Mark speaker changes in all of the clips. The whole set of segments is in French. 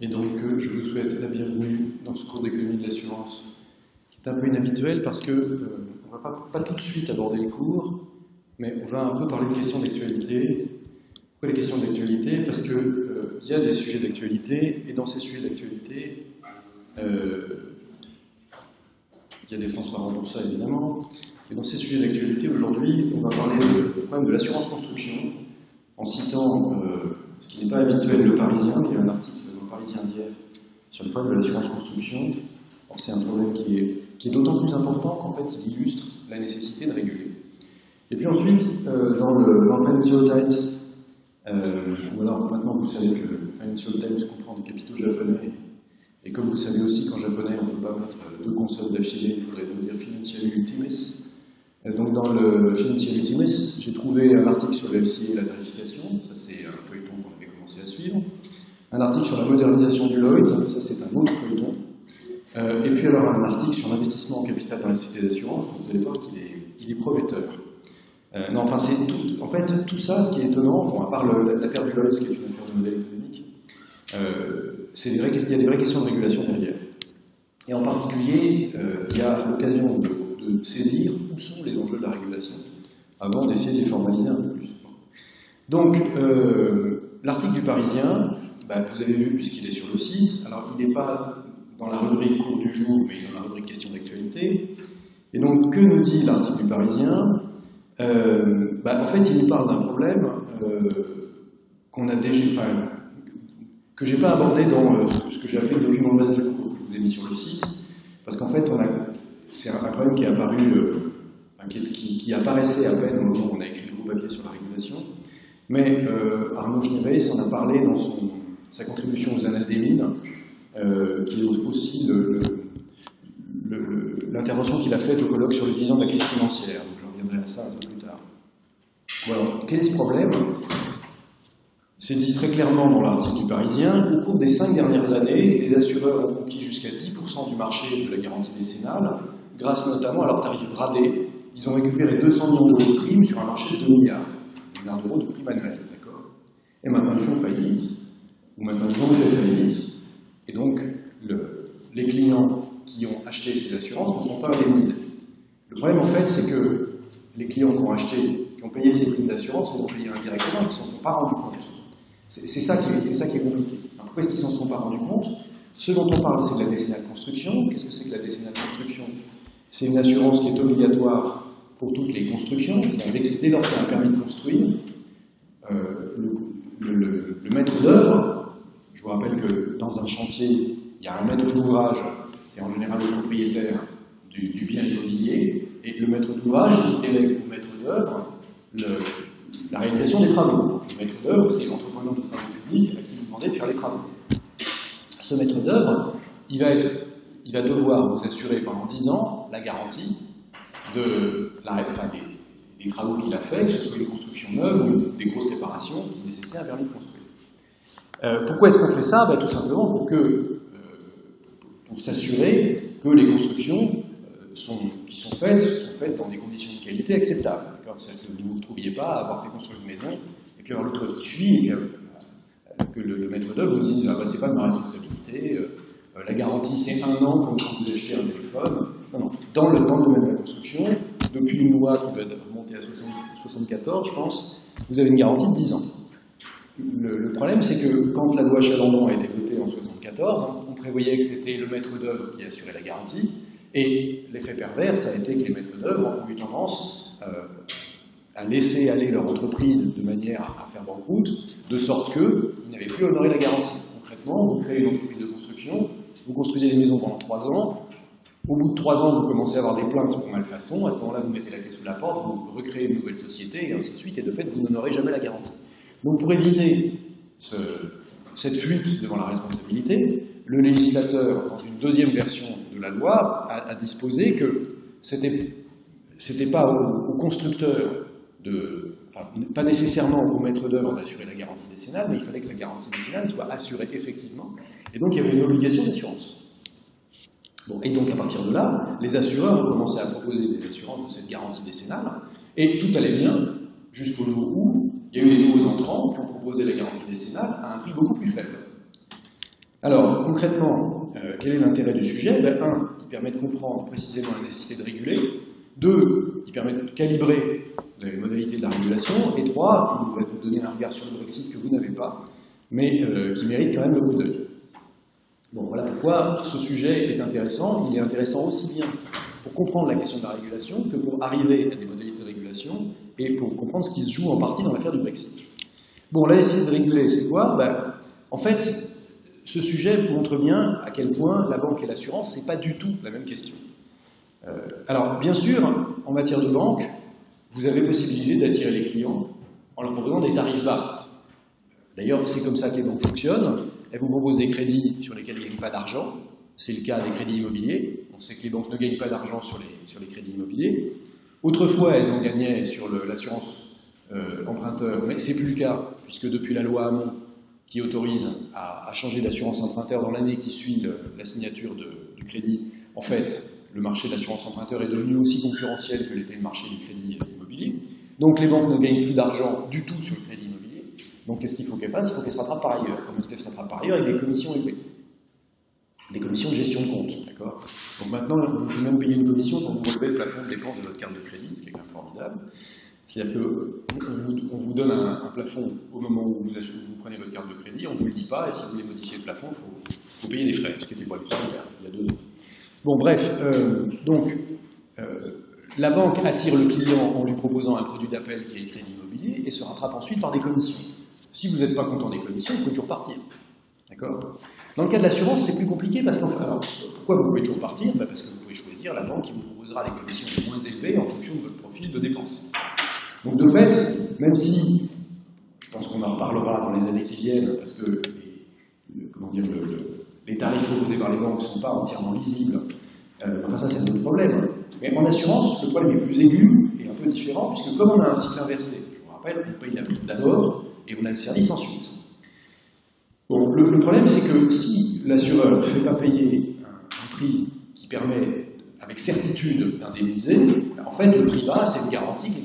Speaker 1: Et donc, je vous souhaite la bienvenue dans ce cours d'économie de l'assurance, qui est un peu inhabituel parce que on ne va pas tout de suite aborder le cours, mais on va un peu parler de questions d'actualité. Pourquoi les questions d'actualité? Parce que il y a des sujets d'actualité, et dans ces sujets d'actualité, il y a des transparents pour ça, évidemment. Et dans ces sujets d'actualité, aujourd'hui, on va parler du problème de l'assurance construction, en citant ce qui n'est pas habituel, le Parisien. Il y a un article dans le Parisien d'hier sur le problème de l'assurance construction. C'est un problème qui est d'autant plus important qu'en fait, il illustre la nécessité de réguler. Et puis ensuite, dans le Financial Times, ou alors maintenant vous savez que le Financial Times comprend des capitaux japonais, et comme vous savez aussi qu'en japonais on ne peut pas mettre deux consonnes d'affilée, il faudrait donc dire Financial Ultimates. Donc dans le Financial Ultimates, j'ai trouvé un article sur le FCA et la tarification, ça c'est un feuilleton qu'on avait commencé à suivre, un article sur la modernisation du Lloyd's, ça c'est un autre feuilleton, et puis alors un article sur l'investissement en capital dans la société d'assurance, vous allez voir qu'il est prometteur. Non, enfin, c'est tout. En fait, tout ça, ce qui est étonnant, bon, à part l'affaire du Lloyd's, qui est une affaire de modèle économique, il y a des vraies questions de régulation derrière. Et en particulier, il y a l'occasion de saisir où sont les enjeux de la régulation, avant d'essayer de les formaliser un peu plus. Donc, l'article du Parisien, vous avez vu puisqu'il est sur le site, alors il n'est pas dans la rubrique cours du jour, mais il est dans la rubrique questions d'actualité. Et donc, que nous dit l'article du Parisien? En fait, il nous parle d'un problème qu'on a déjà, que j'ai pas abordé dans ce que j'ai appelé le document de base de cours que je vous ai mis sur le site, parce qu'en fait, c'est un problème qui est apparu, qui apparaissait à peine au moment où on a écrit le gros papier sur la régulation, mais Arnaud Schneeweis en a parlé dans sa contribution aux Annales des mines, qui est aussi l'intervention qu'il a faite au colloque sur les 10 ans de la crise financière. Donc je reviendrai à ça un peu plus tard. Voilà. Quel est ce problème? C'est dit très clairement dans l'article du Parisien. Au cours des 5 dernières années, les assureurs ont conquis jusqu'à 10% du marché de la garantie décennale, grâce notamment à leurs tarifs bradés. Ils ont récupéré 200 millions d'euros de primes sur un marché de 2 milliards d'euros de primes annuelles. D'accord. Et maintenant ils font faillite, ou maintenant ils ont fait faillite, et donc les clients qui ont acheté ces assurances ne sont pas indemnisés. Le problème, en fait, c'est que les clients qui ont acheté, qui ont payé ces primes d'assurance, ils ont payé indirectement, ils ne s'en sont pas rendus compte. C'est ça qui est compliqué. Alors, pourquoi est-ce qu'ils ne s'en sont pas rendus compte? Ce dont on parle, c'est de la décennale construction. Qu'est-ce que c'est que la décennale construction? C'est une assurance qui est obligatoire pour toutes les constructions. Dès lors qu'il y a un permis de construire, le maître d'œuvre, je vous rappelle que dans un chantier, il y a un maître d'ouvrage, c'est en général le propriétaire du bien immobilier, et le maître d'ouvrage délègue au maître d'œuvre la réalisation des travaux. Le maître d'œuvre, c'est l'entrepreneur de travaux publics à qui vous demandez de faire les travaux. Ce maître d'œuvre, il va devoir vous assurer pendant 10 ans la garantie des travaux qu'il a fait, que ce soit des constructions neuves ou des grosses réparations qui nécessitent un permis de construire. Pourquoi est-ce qu'on fait ça? Tout simplement pour s'assurer que les constructions qui sont faites dans des conditions de qualité acceptables. C'est-à-dire que vous ne vous trouviez pas à avoir fait construire une maison, et puis avoir le toit qui suit, et que le maître d'œuvre vous dise c'est pas de ma responsabilité, la garantie c'est 1 an comme quand vous achetez un téléphone. Non. Dans le domaine de la construction, depuis une loi qui doit remonter à 74, je pense, vous avez une garantie de 10 ans. Le problème, c'est que quand la loi Chalandon a été votée en 1974, on prévoyait que c'était le maître d'œuvre qui assurait la garantie, et l'effet pervers, ça a été que les maîtres d'œuvre ont eu tendance à laisser aller leur entreprise de manière à faire banqueroute, de sorte qu'ils n'avaient plus honoré la garantie. Concrètement, vous créez une entreprise de construction, vous construisez des maisons pendant 3 ans, au bout de 3 ans, vous commencez à avoir des plaintes pour malfaçon, à ce moment-là, vous mettez la clé sous la porte, vous recréez une nouvelle société, et ainsi de suite, et de fait, vous n'honorez jamais la garantie. Donc pour éviter cette fuite devant la responsabilité, le législateur, dans une deuxième version de la loi, a disposé que c'était pas au constructeur pas nécessairement au maître d'œuvre d'assurer la garantie décennale, mais il fallait que la garantie décennale soit assurée effectivement. Et donc il y avait une obligation d'assurance. Bon, et donc à partir de là, les assureurs ont commencé à proposer des assurances de cette garantie décennale, et tout allait bien jusqu'au jour où il y a eu des nouveaux entrants qui ont proposé la garantie décennale à un prix beaucoup plus faible. Alors, concrètement, quel est l'intérêt du sujet? Ben, 1, il permet de comprendre précisément la nécessité de réguler. 2, il permet de calibrer les modalités de la régulation. Et 3, il va vous donner un regard sur le Brexit que vous n'avez pas, mais qui mérite quand même le coup d'œil. Bon, voilà pourquoi ce sujet est intéressant. Il est intéressant aussi bien pour comprendre la question de la régulation que pour arriver à des modalités de régulation et pour comprendre ce qui se joue en partie dans l'affaire du Brexit. Bon, la nécessité de réguler, c'est quoi? Ben, en fait, ce sujet montre bien à quel point la banque et l'assurance, c'est pas du tout la même question. Alors, bien sûr, en matière de banque, vous avez possibilité d'attirer les clients en leur proposant des tarifs bas. D'ailleurs, c'est comme ça que les banques fonctionnent. Elles vous proposent des crédits sur lesquels il n'y a pas d'argent. C'est le cas des crédits immobiliers. On sait que les banques ne gagnent pas d'argent sur les crédits immobiliers. Autrefois, elles en gagnaient sur l'assurance emprunteur, mais c'est plus le cas, puisque depuis la loi Hamon, qui autorise à changer d'assurance emprunteur dans l'année qui suit la signature du crédit, en fait, le marché de l'assurance emprunteur est devenu aussi concurrentiel que l'était le marché du crédit immobilier. Donc les banques ne gagnent plus d'argent du tout sur le crédit immobilier. Donc qu'est-ce qu'il faut qu'elles fassent? Il faut qu'elles se rattrapent par ailleurs. Comment est-ce qu'elles se rattrapent par ailleurs? Avec des commissions élevées. Des commissions de gestion de compte, d'accord? Donc maintenant, vous pouvez même payer une commission quand vous relevez le plafond de dépenses de votre carte de crédit, ce qui est quand même formidable. C'est-à-dire qu'on vous donne un plafond au moment où vous prenez votre carte de crédit, on ne vous le dit pas, et si vous voulez modifier le plafond, il faut payer des frais, ce qui n'était pas le cas il y a 2 ans. Bon, bref, la banque attire le client en lui proposant un produit d'appel qui est le crédit immobilier et se rattrape ensuite par des commissions. Si vous n'êtes pas content des commissions, vous pouvez toujours partir. D'accord? Dans le cas de l'assurance, c'est plus compliqué parce alors, pourquoi vous pouvez toujours partir? Ben parce que vous pouvez choisir la banque qui vous proposera les commissions les moins élevées en fonction de votre profil de dépenses. Donc de fait, même si, je pense qu'on en reparlera dans les années qui viennent, parce que les tarifs proposés par les banques ne sont pas entièrement lisibles, enfin ça c'est notre problème. Mais en assurance, le problème est plus aigu et un peu différent, puisque comme on a un cycle inversé, je vous rappelle, on paye la prime d'abord et on a le service ensuite. Bon, le problème c'est que si l'assureur ne fait pas payer un prix qui permet avec certitude d'indemniser, en fait le prix bas c'est une garantie que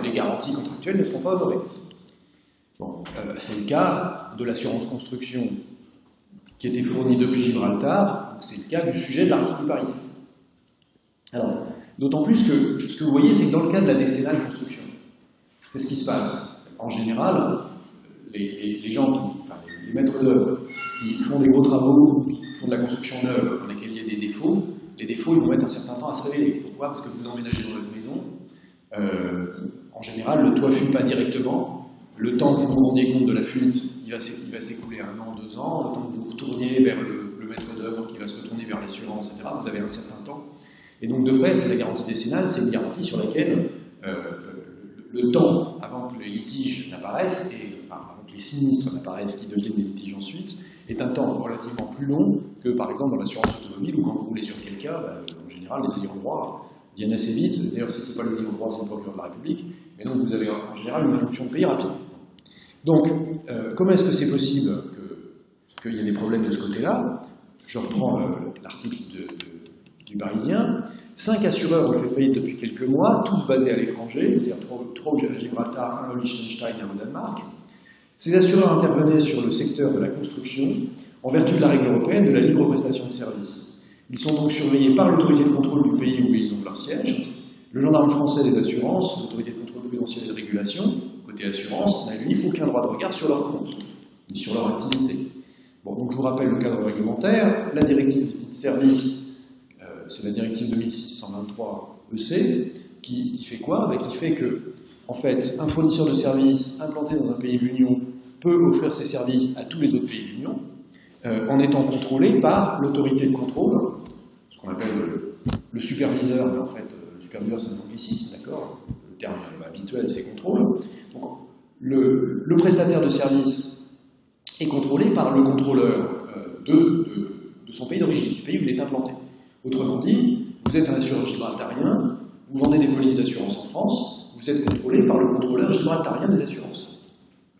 Speaker 1: les garanties contractuelles ne seront pas honorées. Bon, c'est le cas de l'assurance construction qui était fournie depuis Gibraltar, c'est le cas du sujet de l'article parisien. Alors, d'autant plus que ce que vous voyez, c'est que dans le cas de la décennale construction, qu'est-ce qui se passe? En général, les gens, les maîtres d'œuvre, qui font des gros travaux, qui font de la construction neuve dans lesquels il y a des défauts, les défauts, ils vont mettre un certain temps à se révéler. Pourquoi? Parce que vous emménagez dans votre maison, en général, le toit ne fuit pas directement. Le temps que vous vous rendiez compte de la fuite, il va s'écouler 1 an, 2 ans. Le temps que vous vous retourniez vers le maître d'œuvre qui va se retourner vers l'assurance, etc., vous avez un certain temps. Et donc, de fait, la garantie décennale, c'est une garantie sur laquelle le temps avant que les litiges n'apparaissent, avant que les sinistres n'apparaissent, qui deviennent des litiges ensuite, est un temps relativement plus long que, par exemple, dans l'assurance automobile, où quand vous roulez sur quelqu'un, en général, les ayants droit viennent assez vite. D'ailleurs, si ce n'est pas le ayant droit, c'est le procureur de la République. Mais donc, vous avez en général une injonction de payer rapide. Donc, comment est-ce que c'est possible qu'il y ait des problèmes de ce côté-là? Je reprends l'article du Parisien. 5 assureurs ont fait faillite depuis quelques mois, tous basés à l'étranger, c'est-à-dire 3 à Gibraltar, 1 au Liechtenstein et 1 au Danemark. Ces assureurs intervenaient sur le secteur de la construction en vertu de la règle européenne de la libre prestation de services. Ils sont donc surveillés par l'autorité de contrôle du pays où ils ont leur siège. Le gendarme français des assurances, l'autorité de contrôle prudentiel et de régulation, côté assurance, n'a lui aucun droit de regard sur leur compte, ni sur leur activité. Bon, donc je vous rappelle le cadre réglementaire, la directive de service, c'est la directive 2006-123-EC, qui fait quoi? Qui fait que, en fait, un fournisseur de services implanté dans un pays de l'Union peut offrir ses services à tous les autres pays de l'Union, en étant contrôlé par l'autorité de contrôle, ce qu'on appelle le superviseur, mais en fait, le superviseur c'est un anglicisme, d'accord? Le terme habituel c'est contrôle. Donc, le prestataire de service est contrôlé par le contrôleur de son pays d'origine, du pays où il est implanté. Autrement dit, vous êtes un assureur gibraltarien, vous vendez des polices d'assurance en France, vous êtes contrôlé par le contrôleur gibraltarien des assurances.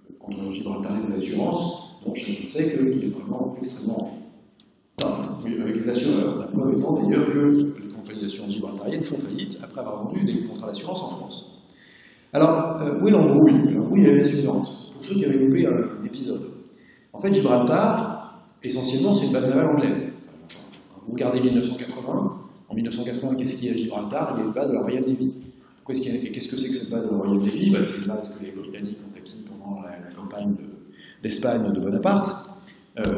Speaker 1: Le contrôleur gibraltarien de l'assurance, dont chacun sait qu'il est vraiment extrêmement tough avec les assureurs. La preuve étant d'ailleurs que les compagnies d'assurance gibraltariennes font faillite après avoir vendu des contrats d'assurance en France. Alors, où est l'embrouille? L'embrouille est la suivante, pour ceux qui avaient loupé un épisode. En fait, Gibraltar, essentiellement, c'est une base navale anglaise. Quand vous regardez 1980, en 1980, qu'est-ce qu'il y a à Gibraltar? Il y a une base de la Royal Navy. Qu'est-ce que c'est que cette base de la Royal Navy? C'est une base que les Britanniques ont acquise pendant la campagne d'Espagne de Bonaparte,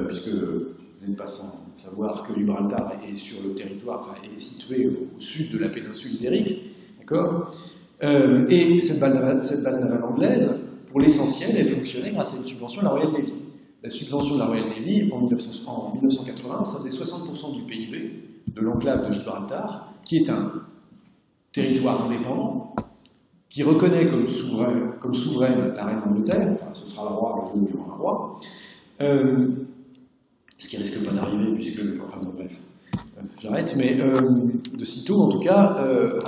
Speaker 1: puisque vous n'êtes pas sans savoir que Gibraltar est sur le territoire, enfin, est situé au sud de la péninsule ibérique, d'accord? Et cette base navale anglaise, pour l'essentiel, elle fonctionnait grâce à une subvention de la Royal Navy. La subvention de la Royal Navy, en 1980, ça faisait 60% du PIB de l'enclave de Gibraltar, qui est un territoire indépendant, qui reconnaît comme souveraine la reine d'Angleterre, enfin ce sera le roi le jour où il y aura un roi, ce qui risque pas d'arriver, puisque, enfin bon, bref, j'arrête, mais de sitôt, en tout cas,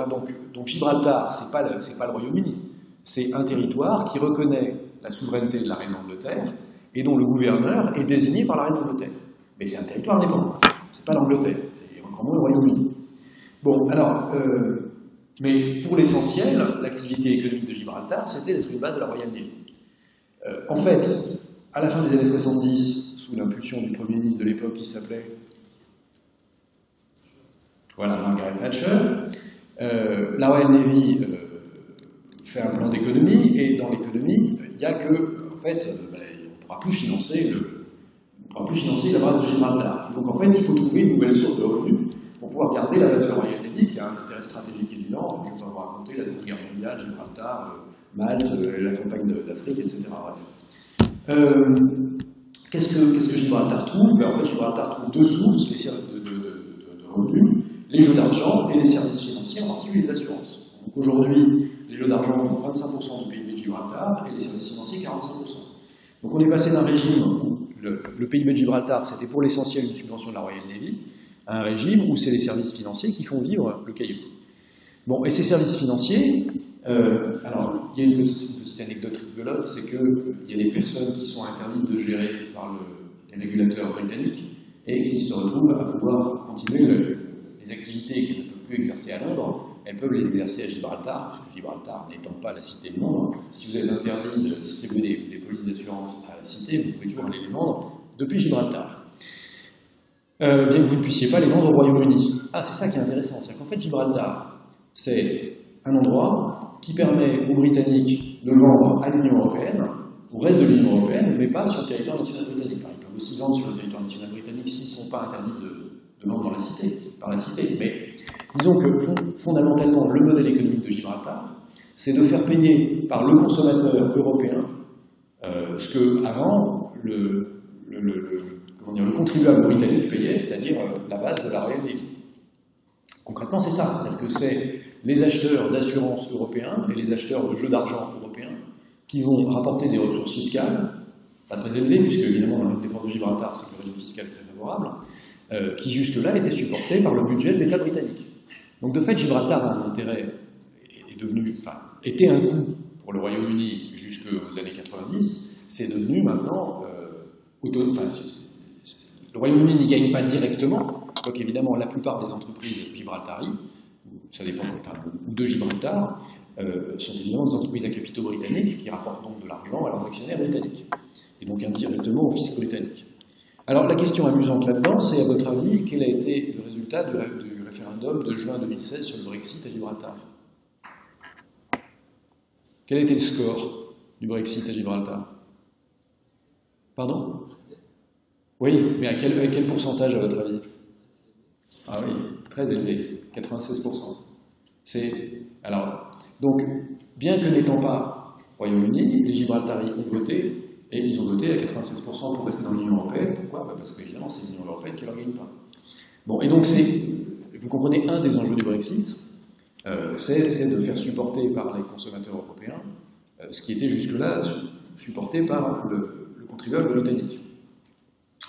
Speaker 1: donc Gibraltar, c'est pas le Royaume-Uni, c'est un territoire qui reconnaît la souveraineté de la reine d'Angleterre, et dont le gouverneur est désigné par la reine d'Angleterre. Mais c'est un territoire indépendant, c'est pas l'Angleterre, c'est encore moins le Royaume-Uni. Bon, alors, mais pour l'essentiel, l'activité économique de Gibraltar, c'était d'être une base de la Royal Navy. En fait, à la fin des années 70, sous l'impulsion du Premier ministre de l'époque qui s'appelait Margaret Thatcher, la Royal Navy fait un plan d'économie, et dans l'économie, il n'y a que, en fait, on ne pourra plus financer la base de Gibraltar. Donc en fait, il faut trouver une nouvelle source de revenus pour pouvoir garder la base de la Royal Navy, qui a un intérêt stratégique évident. Je ne vais pas vous raconter la Seconde Guerre mondiale, Gibraltar, Malte, la campagne d'Afrique, etc. Bref. Qu'est-ce que Gibraltar trouve? En fait, Gibraltar trouve deux sources de revenus, les jeux d'argent et les services financiers, en particulier les assurances. Donc aujourd'hui, les jeux d'argent font 25% du PIB de Gibraltar et les services financiers 45%. Donc on est passé d'un régime où le PIB de Gibraltar, c'était pour l'essentiel une subvention de la Royal Navy, à un régime où c'est les services financiers qui font vivre le caillou. Bon, et ces services financiers, alors il y a une petite anecdote rigolote, c'est qu'il y a des personnes qui sont interdites de gérer par les régulateurs britanniques et qui se retrouvent à pouvoir continuer les activités qu'elles ne peuvent plus exercer à Londres, elles peuvent les exercer à Gibraltar, parce que Gibraltar n'étant pas la cité de Londres, si vous êtes interdit de distribuer des polices d'assurance à la cité, vous pouvez toujours aller les vendre depuis Gibraltar. Bien que vous ne puissiez pas les vendre au Royaume-Uni. Ah, c'est ça qui est intéressant, c'est qu'en fait Gibraltar, c'est un endroit qui permet aux Britanniques de vendre à l'Union Européenne, au reste de l'Union Européenne, mais pas sur le territoire national britannique. Ils peuvent aussi vendre sur le territoire national britannique s'ils ne sont pas interdits de vendre par la cité. Mais disons que fondamentalement, le modèle économique de Gibraltar, c'est de faire payer par le consommateur européen ce que avant le contribuable britannique payait, c'est-à-dire la base de la Royal Navy. Concrètement, c'est ça. C'est-à-dire que c'est les acheteurs d'assurance européens et les acheteurs de jeux d'argent européens qui vont rapporter des ressources fiscales, pas très élevées, puisque évidemment, dans la défense de Gibraltar, c'est que le régime fiscal est très favorable, qui jusque-là étaient supportés par le budget de l'État britannique. Donc de fait, Gibraltar a un intérêt, était un coût pour le Royaume-Uni jusqu'aux années 90, c'est devenu maintenant le Royaume-Uni n'y gagne pas directement, quoique évidemment la plupart des entreprises gibraltariennes, ça dépend de Gibraltar, sont évidemment des entreprises à capitaux britanniques qui rapportent donc de l'argent à leurs actionnaires britanniques, et donc indirectement au fisc britannique. Alors la question amusante là-dedans, c'est à votre avis, quel a été le résultat du référendum de juin 2016 sur le Brexit à Gibraltar? Quel a été le score du Brexit à Gibraltar? Pardon? Oui, mais à quel pourcentage à votre avis? Ah oui, très élevé, 96%. Donc, bien que n'étant pas Royaume-Uni, les Gibraltariens ont voté, et ils ont voté à 96% pour rester dans l'Union Européenne. Pourquoi? Parce qu'évidemment, c'est l'Union Européenne qui ne leur gagne pas. Bon, et donc vous comprenez, un des enjeux du Brexit, c'est de faire supporter par les consommateurs européens ce qui était jusque-là supporté par le contribuable britannique.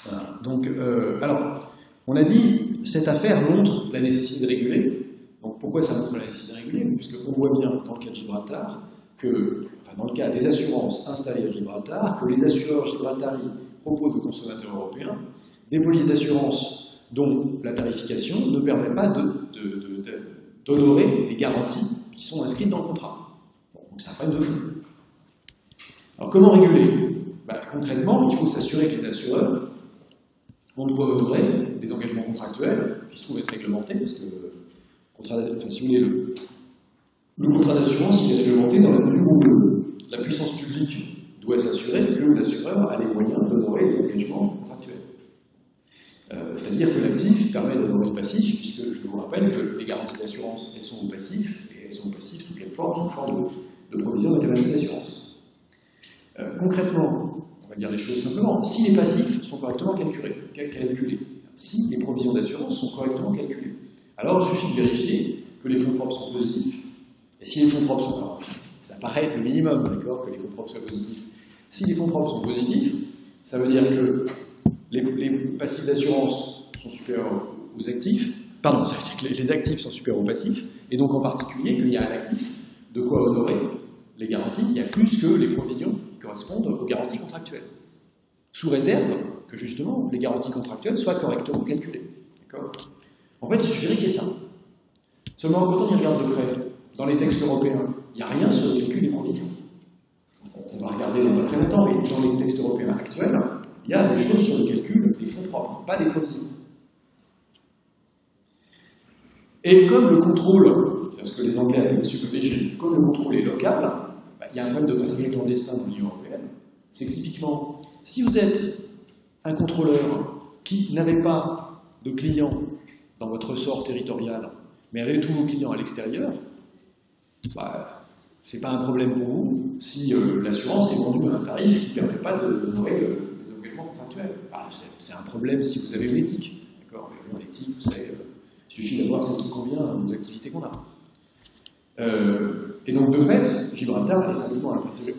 Speaker 1: Voilà. Donc, alors, on a dit, cette affaire montre la nécessité de réguler. Donc, pourquoi ça montre la nécessité de réguler? Puisqu'on voit bien, dans le cas de Gibraltar, dans le cas des assurances installées à Gibraltar, que les assureurs gibraltariens proposent aux consommateurs européens des polices d'assurance dont la tarification ne permet pas d'honorer les garanties qui sont inscrites dans le contrat. Bon, donc c'est un problème de flou. Alors comment réguler? Concrètement, il faut s'assurer que les assureurs On doit honorer les engagements contractuels qui se trouvent être réglementés, parce que si vous voulez, le contrat d'assurance il est réglementé dans la mesure où la puissance publique doit s'assurer que l'assureur a les moyens d'honorer les engagements contractuels. C'est-à-dire que l'actif permet d'honorer le passif, puisque je vous rappelle que les garanties d'assurance, elles sont au passif, et elles sont au passif sous quelle forme? Sous forme de provision mathématique d'assurance. Concrètement, on va dire les choses simplement, si les passifs sont correctement calculés, si les provisions d'assurance sont correctement calculées, alors il suffit de vérifier que les fonds propres sont positifs. Et si les fonds propres sont... Alors, ça paraît être le minimum, d'accord, que les fonds propres soient positifs. Si les fonds propres sont positifs, ça veut dire que les passifs d'assurance sont supérieurs aux actifs, pardon, ça veut dire que les actifs sont supérieurs aux passifs, et donc en particulier qu'il y a un actif de quoi honorer les garanties qui a plus que les provisions qui correspondent aux garanties contractuelles. Sous réserve que justement les garanties contractuelles soient correctement calculées. D'accord ? En fait, il suffirait qu'il y ait ça. Seulement, quand on y regarde de près, dans les textes européens, il n'y a rien sur le calcul des provisions. On va regarder dans pas très longtemps, mais dans les textes européens actuels, il y a des choses sur le calcul des fonds propres, pas des provisions. Et comme le contrôle, c'est ce que les Anglais appellent supervision, comme le contrôle est local, il y a un problème de passagers clandestins dans l'Union européenne. C'est que typiquement, si vous êtes un contrôleur qui n'avait pas de clients dans votre ressort territorial, mais avait tous vos clients à l'extérieur, c'est pas un problème pour vous si l'assurance est vendue à un tarif qui ne permet pas d'honorer les engagements contractuels. C'est un problème si vous avez une éthique. D'accord ? L'éthique, vous savez, il suffit d'avoir celle qui convient aux activités qu'on a. Et donc, de fait, Gibraltar est simplement un passager,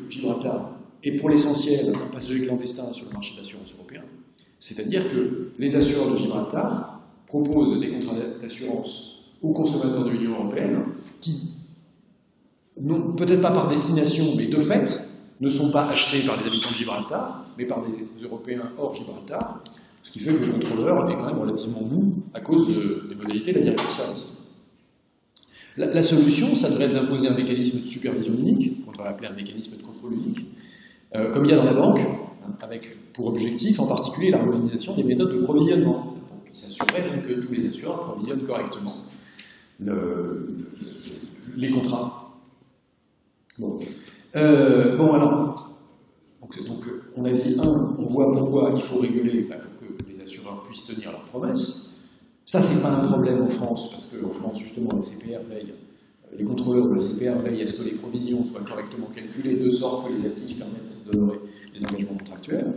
Speaker 1: Gibraltar est pour l'essentiel un passager clandestin sur le marché de l'assurance européen. C'est-à-dire que les assureurs de Gibraltar proposent des contrats d'assurance aux consommateurs de l'Union européenne qui, peut-être pas par destination, mais de fait, ne sont pas achetés par les habitants de Gibraltar, mais par des Européens hors Gibraltar, ce qui fait que le contrôleur est quand même relativement mou à cause des modalités de la directive service. La solution, ça devrait être d'imposer un mécanisme de supervision unique, qu'on devrait appeler un mécanisme de contrôle unique, comme il y a dans la banque, avec pour objectif en particulier l'harmonisation des méthodes de provisionnement, qui s'assurerait donc que tous les assureurs provisionnent correctement les contrats. Bon, alors, donc, on a dit, on voit pourquoi il faut réguler pour que les assureurs puissent tenir leurs promesses. Ça, c'est pas un problème en France, parce qu'en France, justement, la CPR veille, les contrôleurs de la CPR veillent à ce que les provisions soient correctement calculées, de sorte que les actifs permettent d'honorer les engagements contractuels.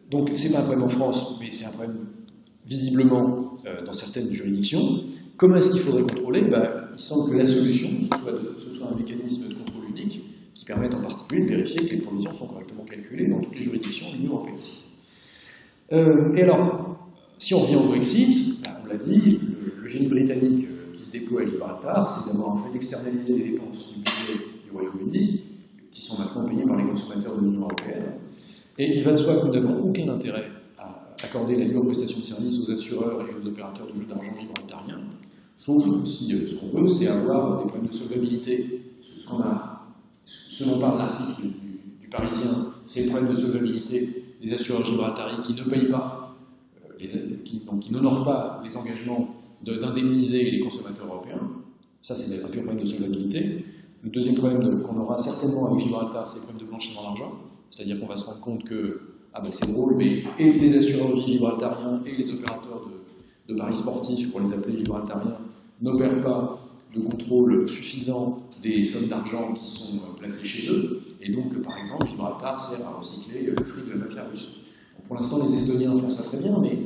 Speaker 1: Donc, c'est pas un problème en France, mais c'est un problème, visiblement, dans certaines juridictions. Comment est-ce qu'il faudrait contrôler? Il semble que la solution, ce soit un mécanisme de contrôle unique, qui permette en particulier de vérifier que les provisions sont correctement calculées dans toutes les juridictions de l'Union européenne. Et alors, si on revient au Brexit, on l'a dit, le génie britannique qui se déploie à Gibraltar, c'est d'avoir en fait externalisé les dépenses du budget du Royaume-Uni, qui sont maintenant payées par les consommateurs de l'Union européenne. Et il va de soi que nous n'avons aucun intérêt à accorder la libre prestation de services aux assureurs et aux opérateurs de jeux d'argent gibraltariens, sauf si ce qu'on veut, c'est avoir des problèmes de solvabilité. Ce dont parle l'article du Parisien, c'est le problème de solvabilité des assureurs gibraltariens qui ne payent pas, qui n'honorent pas les engagements d'indemniser les consommateurs européens. Ça, c'est un pur problème de solvabilité. Le deuxième problème qu'on aura certainement avec Gibraltar, c'est le problème de blanchiment d'argent. C'est-à-dire qu'on va se rendre compte que, c'est drôle, mais et les assureurs de vie gibraltariens et les opérateurs de paris sportifs, pour les appeler gibraltariens, n'opèrent pas de contrôle suffisant des sommes d'argent qui sont placées chez eux. Et donc, par exemple, Gibraltar sert à recycler le fric de la mafia russe. Bon, pour l'instant, les Estoniens font ça très bien, mais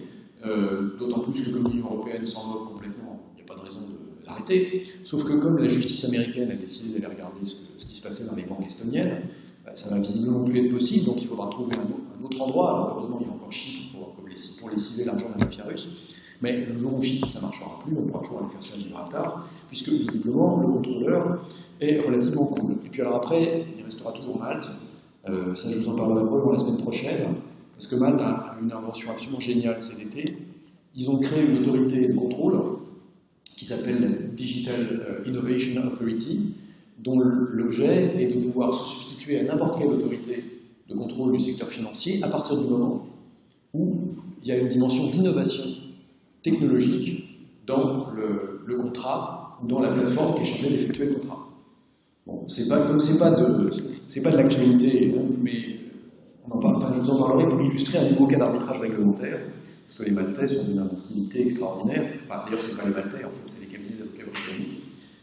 Speaker 1: d'autant plus que comme l'Union européenne s'en moque complètement, il n'y a pas de raison de l'arrêter. Sauf que comme la justice américaine a décidé d'aller regarder ce qui se passait dans les banques estoniennes, ça va visiblement plus être possible, donc il faudra trouver un autre endroit. Alors, heureusement, il y a encore Chypre pour lessiver l'argent de la mafia russe. Mais le jour où Chypre, ça ne marchera plus, on pourra toujours aller faire ça à Gibraltar, puisque visiblement, le contrôleur est relativement cool. Et puis alors après, il restera toujours Malte. Ça, je vous en parlerai probablement la semaine prochaine, parce que Malte a une invention absolument géniale cet été. Ils ont créé une autorité de contrôle qui s'appelle la Digital Innovation Authority, dont l'objet est de pouvoir se substituer à n'importe quelle autorité de contrôle du secteur financier à partir du moment où il y a une dimension d'innovation technologique dans le contrat ou dans la plateforme qui est chargée d'effectuer le contrat. Bon, c'est pas de l'actualité, hein, mais on en parle, enfin, je vous en parlerai pour illustrer un nouveau cas d'arbitrage réglementaire, parce que les Maltais sont d'une inventivité extraordinaire. Enfin, d'ailleurs, c'est pas les Maltais, en fait, c'est les cabinets d'avocats britanniques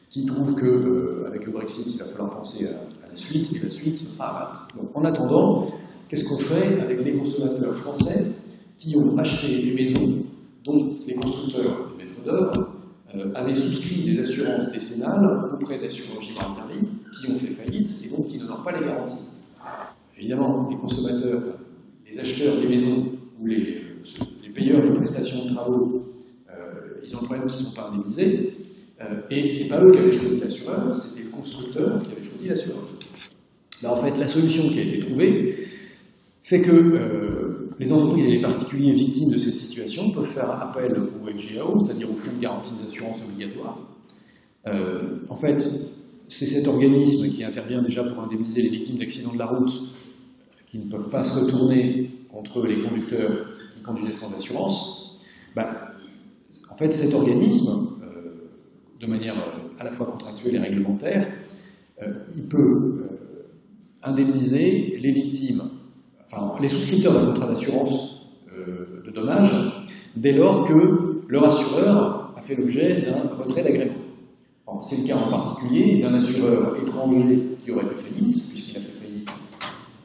Speaker 1: qui trouvent qu'avec le Brexit, il va falloir penser à la suite, et la suite, ce sera à Malte. Donc, en attendant, qu'est-ce qu'on fait avec les consommateurs français qui ont acheté des maisons dont les constructeurs, les maîtres d'œuvre, avaient souscrit des assurances décennales auprès d'assureurs Gibraltari qui ont fait faillite et donc qui n'honorent pas les garanties. Évidemment, les consommateurs, les acheteurs des maisons ou les payeurs de prestations de travaux, ils ont le problème qu'ils ne sont pas indemnisés, et ce n'est pas eux qui avaient choisi l'assureur, c'était le constructeur qui avait choisi l'assureur. Là, en fait, la solution qui a été trouvée, c'est que les entreprises et les particuliers victimes de cette situation peuvent faire appel au FGAO, c'est-à-dire au Fonds de garantie des assurances obligatoires. En fait, c'est cet organisme qui intervient déjà pour indemniser les victimes d'accidents de la route qui ne peuvent pas se retourner contre les conducteurs qui conduisaient sans assurance. En fait, cet organisme, de manière à la fois contractuelle et réglementaire, il peut indemniser les victimes, enfin les souscripteurs d'un contrat d'assurance de dommages, dès lors que leur assureur a fait l'objet d'un retrait d'agrément. C'est le cas en particulier d'un assureur étranger qui aurait fait faillite, puisqu'il a fait faillite,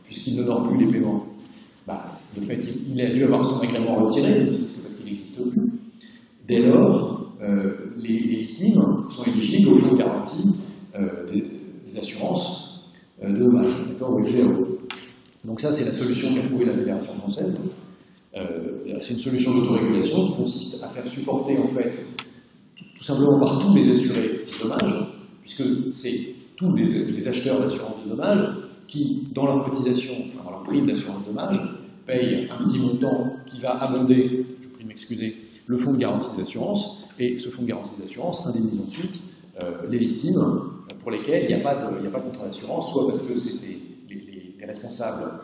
Speaker 1: puisqu'il n'honore plus les paiements. De fait, il a dû avoir son agrément retiré, parce qu'il n'existe plus. Dès lors, les victimes sont éligibles au fonds de garantie des assurances de dommages, d'accord, au FGAO. Donc ça, c'est la solution qu'a trouvée la Fédération française. C'est une solution d'autorégulation qui consiste à faire supporter, en fait, tout simplement par tous les assurés de dommages, puisque c'est tous les acheteurs d'assurance de dommages qui, dans leur cotisation, dans leur prime d'assurance de dommages, payent un petit montant qui va abonder, je vous prie de m'excuser, le fonds de garantie des assurances, et ce fonds de garantie des assurances indemnise ensuite les victimes pour lesquelles il n'y a pas de contrat d'assurance, soit parce que les responsables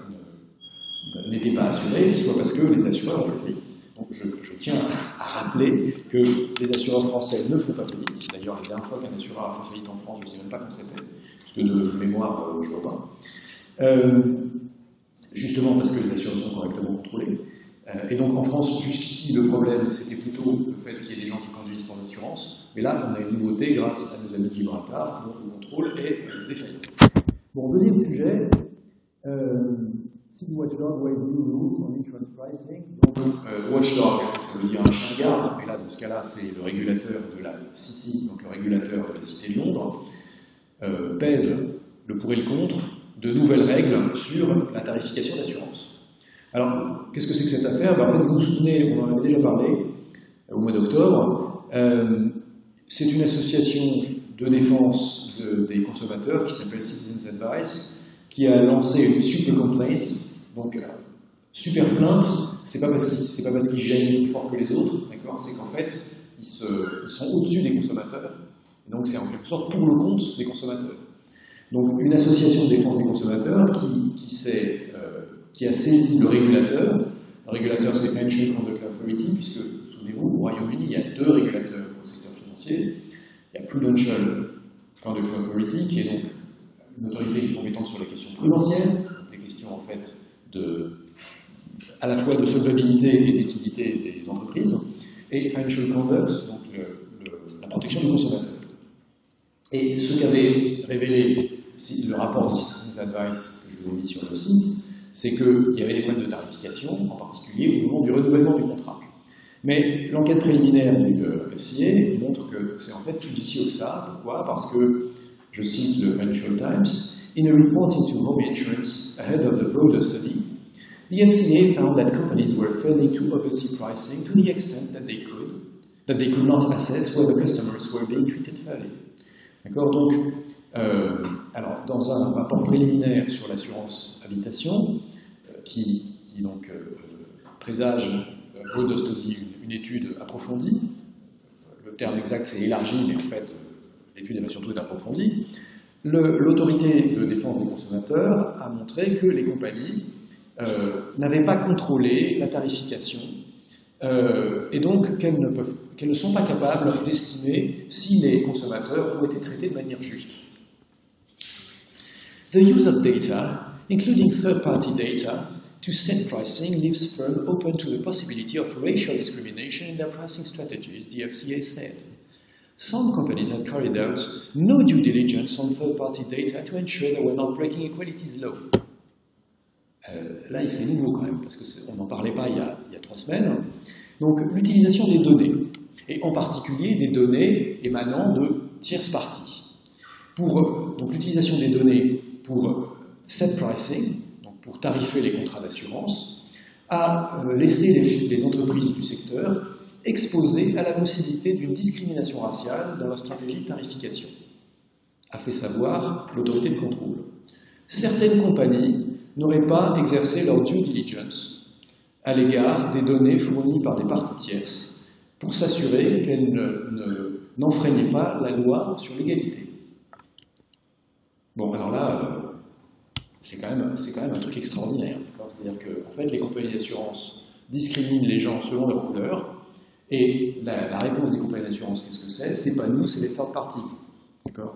Speaker 1: n'étaient pas assurés, soit parce que les assureurs ont fait faillite. Donc je tiens à rappeler que les assureurs français ne font pas faillite. D'ailleurs, la dernière fois qu'un assureur a fait faillite en France, je ne sais même pas quand c'était, parce que de mémoire, je ne vois pas. Justement parce que les assureurs sont correctement contrôlés. Et donc en France, jusqu'ici, le problème, c'était plutôt le fait qu'il y ait des gens qui conduisent sans assurance. Mais là, on a une nouveauté grâce à nos amis de Gibraltar, dont le contrôle est défaillant. Bon, deuxième sujet. City Watchdog weighs new rules on insurance pricing. Donc, Watchdog, ça veut dire un chien de garde, mais là, dans ce cas-là, c'est le régulateur de la City, donc le régulateur de la Cité de Londres, pèse le pour et le contre de nouvelles règles sur la tarification d'assurance. Alors, qu'est-ce que c'est que cette affaire? En fait, vous vous souvenez, on en avait déjà parlé au mois d'octobre. C'est une association de défense des consommateurs qui s'appelle Citizens Advice, qui a lancé une super complaint. Donc, super plainte, c'est pas parce qu'ils gênent plus fort que les autres, d'accord? C'est qu'en fait, ils sont au-dessus des consommateurs. Et donc, c'est en quelque sorte pour le compte des consommateurs. Donc, une association de défense des consommateurs qui a saisi le régulateur. Le régulateur, c'est Financial Conduct Authority, puisque, souvenez-vous, au Royaume-Uni, il y a deux régulateurs pour le secteur financier. Il y a Prudential Conduct Authority, qui est donc une autorité compétente sur les questions prudentielles, des questions en fait à la fois de solvabilité et d'équité des entreprises, et Financial Conduct, donc la protection du consommateur. Et ce qu'avait révélé le rapport de Citizens Advice, que je vous ai mis sur le site, c'est qu'il y avait des problèmes de tarification, en particulier au moment du renouvellement du contrat. Mais l'enquête préliminaire du FCA montre que c'est en fait plus vicieux que ça. Pourquoi? Parce que, je cite le Financial Times, in a report into home insurance ahead of the broader study, the FCA found that companies were failing to oversee pricing to the extent that they could not assess whether customers were being treated fairly. D'accord? Donc, alors, dans un rapport préliminaire sur l'assurance habitation, qui donc présage broader study, une étude approfondie, le terme exact c'est élargi, mais en fait, l'étude va surtout être approfondie. l'autorité de défense des consommateurs a montré que les compagnies n'avaient pas contrôlé la tarification et donc qu'elles ne sont pas capables d'estimer si les consommateurs ont été traités de manière juste. The use of data, including third-party data, to set pricing leaves firms open to the possibility of racial discrimination in their pricing strategies, the FCA said. Some companies had carried out no due diligence on third-party data to ensure they were not breaking equalities law. Là, c'est nouveau quand même, parce qu'on n'en parlait pas il y a 3 semaines. Donc, l'utilisation des données, et en particulier des données émanant de tierces parties. Donc, l'utilisation des données pour set pricing, donc pour tarifer les contrats d'assurance, a laissé les entreprises du secteur exposées à la possibilité d'une discrimination raciale dans leur stratégie de tarification, a fait savoir l'autorité de contrôle. Certaines compagnies n'auraient pas exercé leur due diligence à l'égard des données fournies par des parties tierces pour s'assurer qu'elles n'enfreignaient pas la loi sur l'égalité. Bon, alors là, c'est quand même un truc extraordinaire. C'est-à-dire que, en fait, les compagnies d'assurance discriminent les gens selon leur couleur, et la réponse des compagnies d'assurance, qu'est-ce que c'est? C'est pas nous, c'est les third parties. D'accord?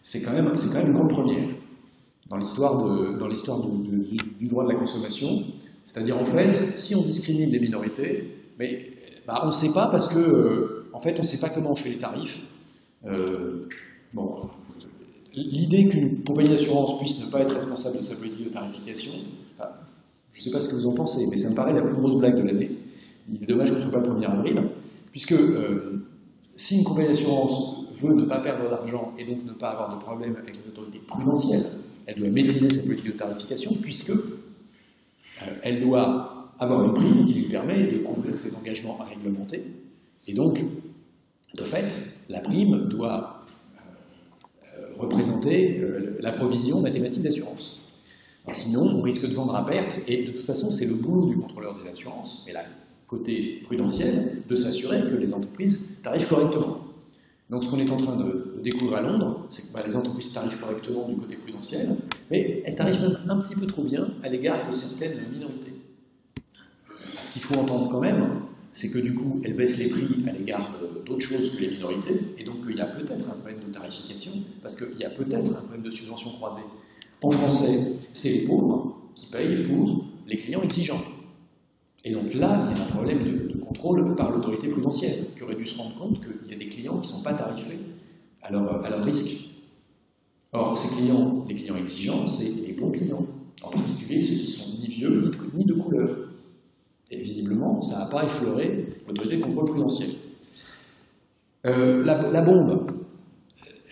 Speaker 1: C'est quand même une grande première dans l'histoire du droit de la consommation. C'est-à-dire, en fait, si on discrimine les minorités, mais on ne sait pas parce que, en fait, on ne sait pas comment on fait les tarifs. Bon. L'idée qu'une compagnie d'assurance puisse ne pas être responsable de sa politique de tarification, je ne sais pas ce que vous en pensez, mais ça me paraît la plus grosse blague de l'année. Il est dommage qu'on ne soit pas le 1er avril, puisque si une compagnie d'assurance veut ne pas perdre d'argent et donc ne pas avoir de problème avec les autorités prudentielles, elle doit maîtriser sa politique de tarification, puisque elle doit avoir une prime qui lui permet de couvrir ses engagements à réglementer, et donc, de fait, la prime doit représenter la provision mathématique d'assurance. Sinon, on risque de vendre à perte, et de toute façon, c'est le boulot du contrôleur des assurances, mais là, côté prudentiel, de s'assurer que les entreprises tarifent correctement. Donc ce qu'on est en train de découvrir à Londres, c'est que les entreprises tarifent correctement du côté prudentiel, mais elles tarifent même un petit peu trop bien à l'égard de certaines minorités. Enfin, ce qu'il faut entendre quand même, c'est que du coup, elles baissent les prix à l'égard d'autres choses que les minorités, et donc il y a peut-être un problème de tarification, parce qu'il y a peut-être un problème de subvention croisée. En français, c'est les pauvres qui payent pour les clients exigeants. Et donc là, il y a un problème de contrôle par l'autorité prudentielle, qui aurait dû se rendre compte qu'il y a des clients qui ne sont pas tarifés à leur risque. Or, ces clients, les clients exigeants, c'est les bons clients, en particulier ceux qui sont ni vieux, ni de couleur. Et visiblement, ça n'a pas effleuré l'autorité de contrôle prudentiel. La bombe,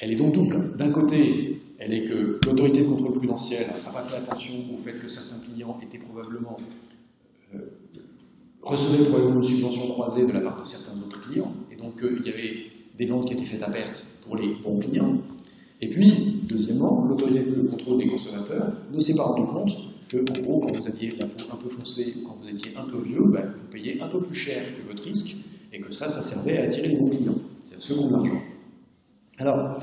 Speaker 1: elle est donc double. D'un côté, elle est que l'autorité de contrôle prudentiel n'a pas fait attention au fait que certains clients étaient probablement recevaient probablement une subvention croisée de la part de certains autres clients, et donc il y avait des ventes qui étaient faites à perte pour les bons clients. Et puis, deuxièmement, l'autorité de contrôle des consommateurs ne s'est pas rendu compte que, en gros, quand vous aviez la peau un peu foncée ou quand vous étiez un peu vieux, vous payez un peu plus cher que votre risque, et que ça servait à attirer les bons clients. C'est un second argent. Alors,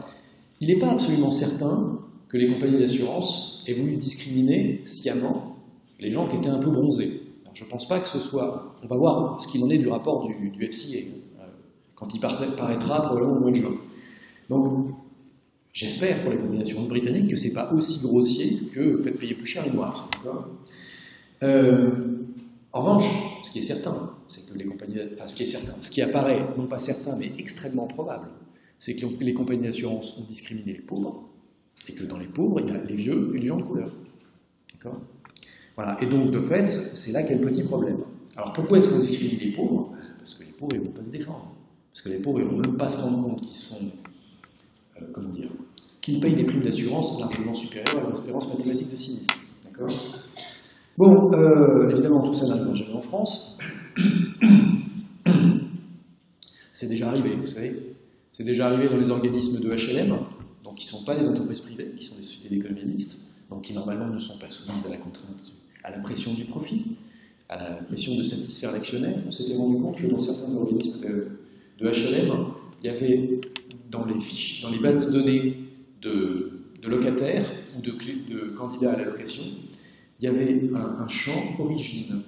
Speaker 1: il n'est pas absolument certain que les compagnies d'assurance aient voulu discriminer sciemment les gens qui étaient un peu bronzés. Alors, je ne pense pas que ce soit... On va voir ce qu'il en est du rapport du FCA, quand il paraîtra probablement au mois de juin. Donc, j'espère pour les compagnies d'assurance britanniques que ce n'est pas aussi grossier que faites payer plus cher les noirs. En revanche, ce qui est certain, c'est que les compagnies... Enfin, ce qui apparaît, non pas certain, mais extrêmement probable, c'est que les compagnies d'assurance ont discriminé les pauvres, et que dans les pauvres, il y a les vieux et les gens de couleur. D'accord ? Voilà. Et donc, de fait, c'est là qu'il y a le petit problème. Alors, pourquoi est-ce qu'on discrimine les pauvres? Parce que les pauvres, ils ne vont pas se défendre. Parce que les pauvres, ils ne vont même pas se rendre compte qu'ils sont... comment dire, qu'ils payent des primes d'assurance largement supérieures à leur espérance mathématique de sinistre. D'accord ? Bon, évidemment, tout ça n'arrive jamais en France. C'est déjà arrivé, vous savez. C'est déjà arrivé dans les organismes de HLM, donc qui ne sont pas des entreprises privées, qui sont des sociétés d'économie mixte, donc qui normalement ne sont pas soumises à la contrainte, à la pression du profit, à la pression de satisfaire l'actionnaire. On s'était rendu compte que dans certains organismes de HLM, il y avait dans les bases de données locataires ou de candidats à la location, il y avait un champ origine.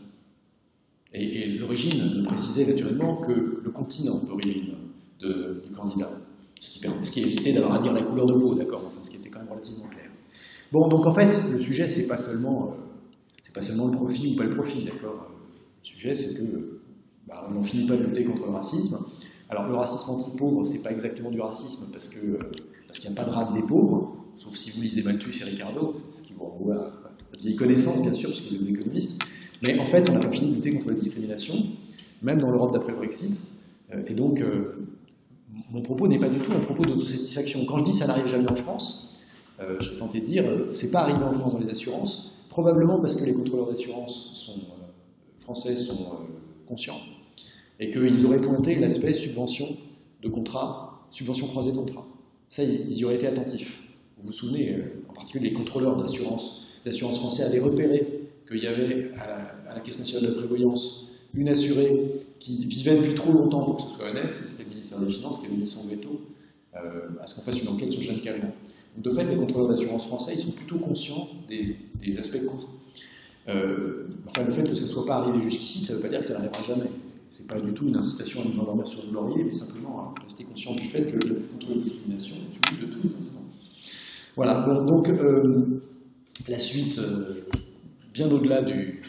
Speaker 1: Et l'origine ne précisait naturellement que le continent d'origine du candidat. Ce qui évitait d'avoir à dire la couleur de peau, d'accord, enfin, ce qui était quand même relativement clair. Bon, donc en fait, le sujet, c'est pas seulement le profit ou pas le profit, d'accord. Le sujet, c'est que on n'en finit pas de lutter contre le racisme. Alors, le racisme anti-pauvre, c'est pas exactement du racisme parce qu'il n'y a pas de race des pauvres, sauf si vous lisez Malthus et Ricardo, ce qui vous renvoie à la vieille connaissance, bien sûr, parce que vous êtes économistes. Mais en fait, on n'a pas fini de lutter contre la discrimination, même dans l'Europe d'après le Brexit. Et donc, mon propos n'est pas du tout un propos d'autosatisfaction. Quand je dis ça n'arrive jamais en France, j'ai tenté de dire, c'est pas arrivé en France dans les assurances, probablement parce que les contrôleurs d'assurance français sont conscients, et qu'ils auraient pointé l'aspect subvention de contrat, subvention croisée de contrat. Ça, ils y auraient été attentifs. Vous vous souvenez, en particulier les contrôleurs d'assurance français avaient repéré qu'il y avait à la Caisse nationale de la prévoyance une assurée qui vivait depuis trop longtemps pour que ce soit honnête, c'était le ministère des Finances qui avait mis son veto à ce qu'on fasse une enquête sur Jeanne Calment. Donc de fait, les contrôleurs d'assurance français, ils sont plutôt conscients des aspects coûts. Enfin, le fait que ça ne soit pas arrivé jusqu'ici, ça ne veut pas dire que ça n'arrivera jamais. Ce n'est pas du tout une incitation à nous endormir sur le laurier, mais simplement à rester conscient du fait que le contrôle de discrimination est public de tous les instants. Voilà, bon, donc la suite, bien au-delà du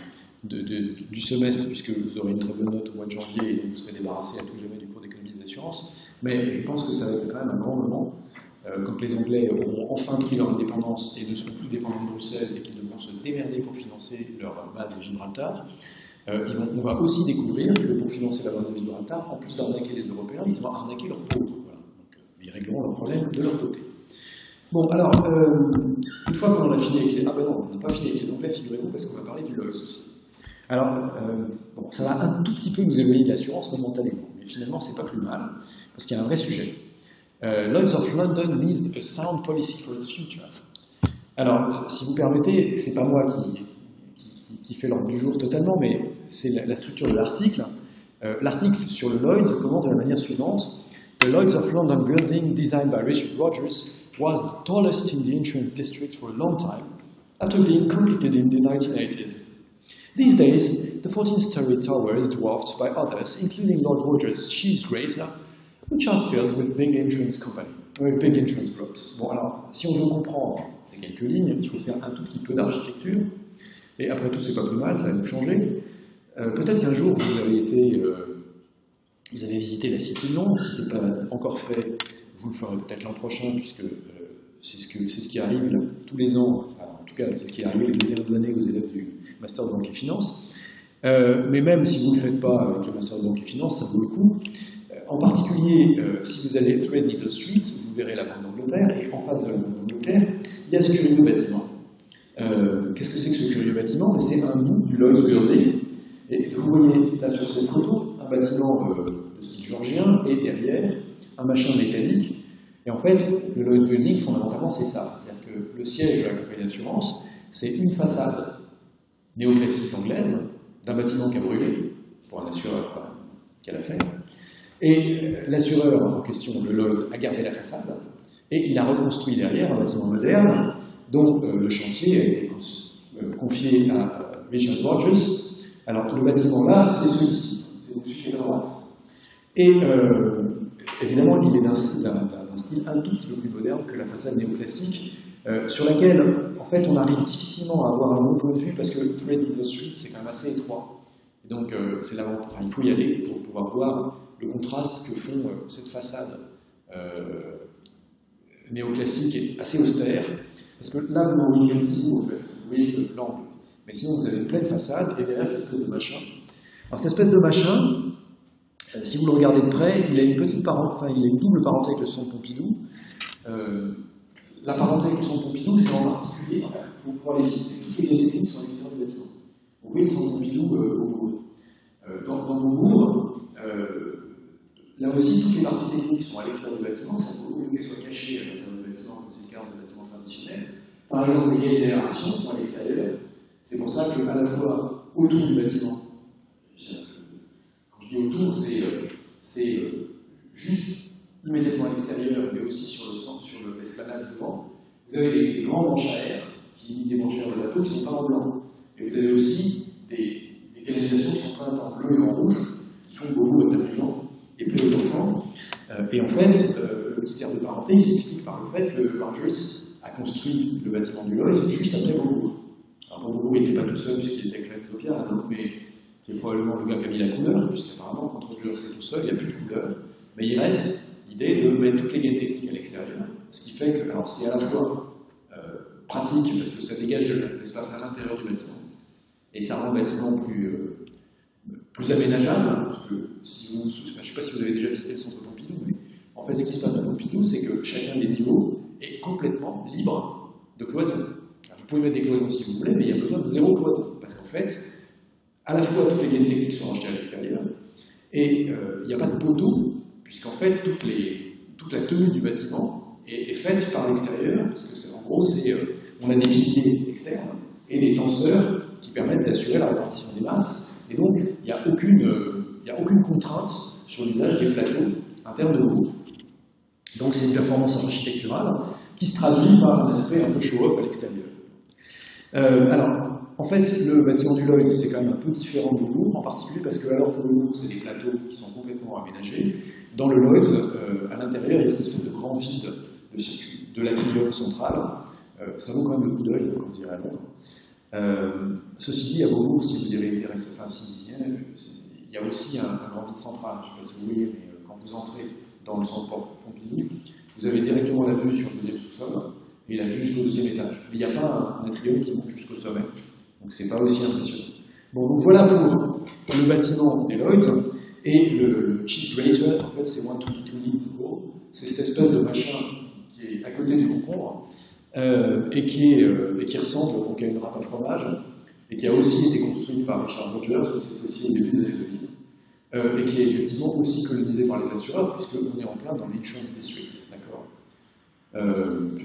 Speaker 1: semestre, puisque vous aurez une très bonne note au mois de janvier et donc vous serez débarrassé à tout jamais du cours d'économie des assurances, mais je pense que ça va être quand même un grand moment, quand les Anglais auront enfin pris leur indépendance et ne seront plus dépendants de Bruxelles et qu'ils devront se démerder pour financer leur base de Gibraltar. On va aussi découvrir que pour financer la base de Gibraltar, en plus d'arnaquer les Européens, ils vont arnaquer leurs pauvres. Voilà. Donc, ils régleront leurs problèmes de leur côté. Bon, alors, une fois qu'on a fini avec les... Ah ben non, on n'a pas fini avec les Anglais, figurez-vous, parce qu'on va parler du Lloyds aussi. Alors, bon, ça va un tout petit peu nous éloigner de l'assurance momentanément, mais finalement, c'est pas plus mal, parce qu'il y a un vrai sujet. Lloyds of London needs a sound policy for its future. Alors, si vous permettez, c'est pas moi qui fait l'ordre du jour totalement, mais c'est la structure de l'article. L'article sur le Lloyds commence de la manière suivante. The Lloyds of London building, designed by Richard Rogers, was the tallest in the insurance district for a long time, after being completed in the 1980s. These days, the 14-story tower is dwarfed by others, including Lord Rogers' Cheese Grater, which are filled with big insurance groups. Bon, alors, si on veut comprendre ces quelques lignes, il faut faire un tout petit peu d'architecture, et après tout, c'est pas plus mal, ça va nous changer. Peut-être qu'un jour, vous avez visité la City de Londres, si ce n'est pas encore fait, vous le ferez peut-être l'an prochain, puisque c'est ce qui arrive là, tous les ans, enfin, en tout cas, c'est ce qui est arrivé les 2 dernières années aux élèves du Master de Banque et Finance. Mais même si vous ne le faites pas avec le Master de Banque et Finance, ça vaut le coup. En particulier, si vous allez Threadneedle Street, vous verrez la Banque d'Angleterre, et en face de la Banque d'Angleterre, il y a ce curieux bâtiment. Qu'est-ce que c'est que ce curieux bâtiment? C'est un bout du Lloyds Building. Et vous voyez là sur cette photo un bâtiment de style georgien, et derrière, un machin métallique. Et en fait, le Lloyds Building, fondamentalement, c'est ça. C'est-à-dire que le siège de la compagnie d'assurance, c'est une façade néoclassique anglaise d'un bâtiment qui a brûlé, pour un assureur qui a l'affaire. Et l'assureur en question, le Lloyds, a gardé la façade, et il a reconstruit derrière un bâtiment moderne, dont le chantier a été confié à Richard Rogers. Alors, le bâtiment-là, c'est celui-ci, c'est au-dessus de la droite. Et évidemment, il est d'un style un tout petit peu plus moderne que la façade néoclassique, sur laquelle, en fait, on arrive difficilement à avoir un bon point de vue, parce que Threadneedle Street, c'est quand même assez étroit. Et donc, il faut y aller pour pouvoir voir le contraste que font cette façade néoclassique et assez austère. Parce que là, vous voyez ici, en fait, vous voyez l'angle. Mais sinon, vous avez une pleine façade, et derrière, cette espèce de machin. Alors, cette espèce de machin, si vous le regardez de près, il a une petite il a une double parenté avec le centre Pompidou. La parenté avec le centre Pompidou, c'est en particulier, pour aller vite, c'est toutes les galeries qui sont à l'extérieur du bâtiment. Vous voyez le centre Pompidou au bout. Dans Beaubourg, là aussi, toutes les parties techniques sont à l'extérieur du bâtiment, c'est beaucoup mieux qu'elles soient cachées à l'intérieur du bâtiment, comme c'est le cas des bâtiments traditionnels. Par exemple, les galeries d'aération sont à l'extérieur. C'est pour ça qu'à la fois autour du bâtiment, quand je dis autour, c'est juste immédiatement à l'extérieur, mais aussi sur l'esplanade devant, vous avez les grandes manches à air, des manches à air de bateau qui sont peintes en blanc. Et vous avez aussi des canalisations qui sont peintes en bleu et en rouge, qui font beaucoup d'amusement et peu d'enfants. Et en fait, le petit air de parenté, il s'explique par le fait que Rogers a construit le bâtiment du Lloyd juste après Beaubourg. Alors Beaubourg n'était pas tout seul puisqu'il était avec la Xopia, mais qui est probablement le gars qui a mis la couleur, puisqu'apparemment, quand Rogers est tout seul, il n'y a plus de couleur. Mais il reste l'idée de mettre toutes les gaines techniques à l'extérieur, ce qui fait que, alors c'est à la fois pratique, parce que ça dégage de l'espace à l'intérieur du bâtiment, et ça rend le bâtiment plus aménageable, parce que si vous, je ne sais pas si vous avez déjà visité le centre Pompidou, mais en fait ce qui se passe à Pompidou, c'est que chacun des niveaux est complètement libre de cloisons. Vous pouvez mettre des cloisons si vous voulez, mais il y a besoin de zéro cloison, parce qu'en fait, à la fois toutes les gaines techniques sont achetées à l'extérieur, et il n'y a pas de poteau, puisqu'en fait toute la tenue du bâtiment est faite par l'extérieur, parce que en gros on a des piliers externes et des tenseurs qui permettent d'assurer la répartition des masses, et donc il n'y a aucune contrainte sur l'usage des plateaux internes de groupe. Donc c'est une performance architecturale qui se traduit par un aspect un peu show-up à l'extérieur. Alors, en fait, le bâtiment du Lloyd, c'est quand même un peu différent de Beaubourg, en particulier parce que alors que Beaubourg, c'est des plateaux qui sont complètement aménagés, dans le Lloyd, à l'intérieur, il y a cette espèce de grand vide de l'atrium central. Ça vaut quand même le coup d'œil, comme dirait Londres. Ceci dit, à Beaubourg, si vous y avez été enfin, il y a aussi un grand vide central. Je ne sais pas si vous voyez, mais quand vous entrez dans le centre Pompidou, vous avez directement la vue sur le deuxième sous-sol et la vue jusqu'au deuxième étage. Mais il n'y a pas un atrium qui monte jusqu'au sommet. Donc c'est pas aussi impressionnant. Bon, donc voilà pour le bâtiment des Lloyds. Et le cheese grater, en fait, c'est one to gros. C'est cette espèce de machin qui est à côté du concombre et qui ressemble donc à une râpe à fromage et qui a aussi été construite par Richard Rogers, cette fois-ci au début des années 2000, et qui est effectivement aussi colonisé par les assureurs, puisqu'on est en plein dans l'Insurance District. D'accord.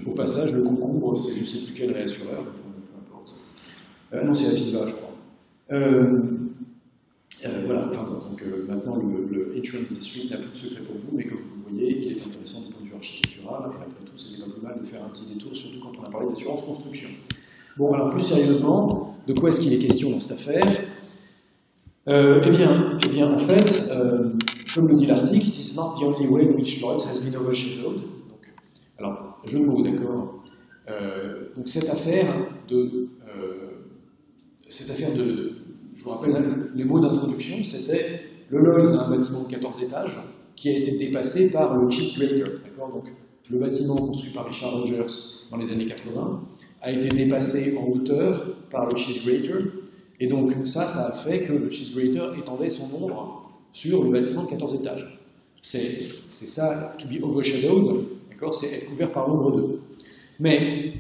Speaker 1: Au passage, le concombre, c'est je ne sais plus quel réassureur, peu importe. Non, c'est la FISVA, je crois. Voilà, enfin, donc maintenant le Insurance District n'a plus de secret pour vous, mais comme vous le voyez, qui est intéressant du point de vue architectural, et après tout, c'est pas plus mal de faire un petit détour, surtout quand on a parlé d'assurance construction. Bon, alors plus sérieusement, de quoi est-ce qu'il est question dans cette affaire? Eh bien, en fait, comme le dit l'article, it is not the only way in which Lloyds has been overshadowed. Donc, alors, jeu de mots, d'accord. Donc cette affaire de je vous rappelle les mots d'introduction, c'était le Lloyds a un bâtiment de 14 étages qui a été dépassé par le cheese grater, d'accord. Donc le bâtiment construit par Richard Rogers dans les années 80 a été dépassé en hauteur par le cheese grater, et donc ça a fait que le cheese grater étendait son ombre sur le bâtiment de 14 étages. C'est ça, to be overshadowed, d'accord, c'est être couvert par l'ombre d'eux. Mais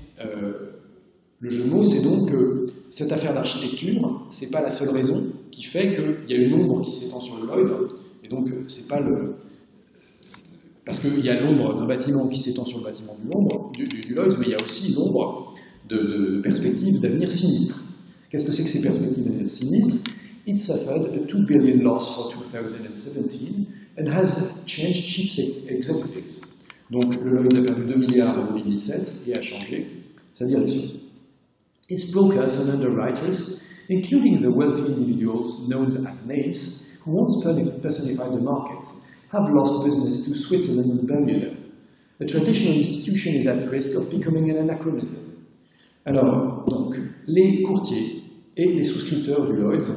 Speaker 1: le jeu de mots, c'est donc que cette affaire d'architecture, c'est pas la seule raison qui fait qu'il y a une ombre qui s'étend sur le Lloyd, et donc c'est pas le... Parce qu'il y a l'ombre d'un bâtiment qui s'étend sur le bâtiment du Lloyd, mais il y a aussi l'ombre de perspectives d'avenir sinistres. Qu'est-ce que c'est que ces perspectives d'avenir sinistres? It suffered a 2 billion loss for 2017 and has changed chief executives. Donc le Lloyd a perdu 2 milliards en 2017 et a changé sa direction. Its brokers and underwriters, including the wealthy individuals known as names, who once personified the market, have lost business to Switzerland and Bermuda. A traditional institution is at risk of becoming an anachronism. Alors, donc, les courtiers et les souscripteurs du Lloyds,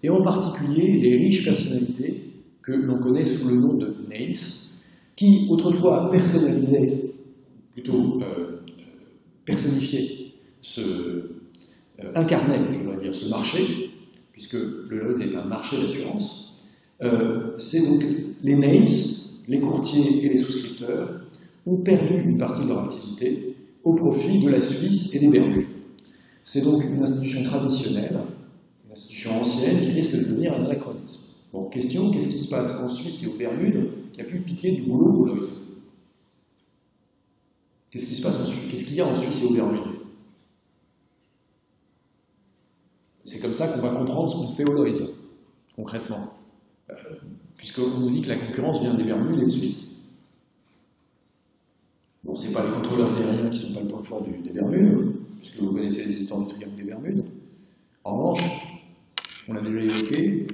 Speaker 1: et en particulier les riches personnalités que l'on connaît sous le nom de names, qui autrefois personnalisaient, plutôt personnifiaient, incarnait, je voudrais dire, ce marché, puisque le Lloyds est un marché d'assurance, c'est donc les names, les courtiers et les souscripteurs ont perdu une partie de leur activité au profit de la Suisse et des Bermudes. C'est donc une institution traditionnelle, une institution ancienne qui risque de devenir un anachronisme. Bon, question, qu'est-ce qui se passe en Suisse et aux Bermudes qui a pu piquer du boulot au Lloyds? Qu'est-ce qui se passe en Suisse? Qu'est-ce qu'il y a en Suisse et aux Bermudes? C'est comme ça qu'on va comprendre ce qu'on fait au Lloyds, concrètement. Puisqu'on nous dit que la concurrence vient des Bermudes et de Suisse. Bon, ce n'est pas les contrôleurs aériens qui ne sont pas le point fort des Bermudes, puisque vous connaissez les histoires du triangle des Bermudes. En revanche, on l'a déjà évoqué,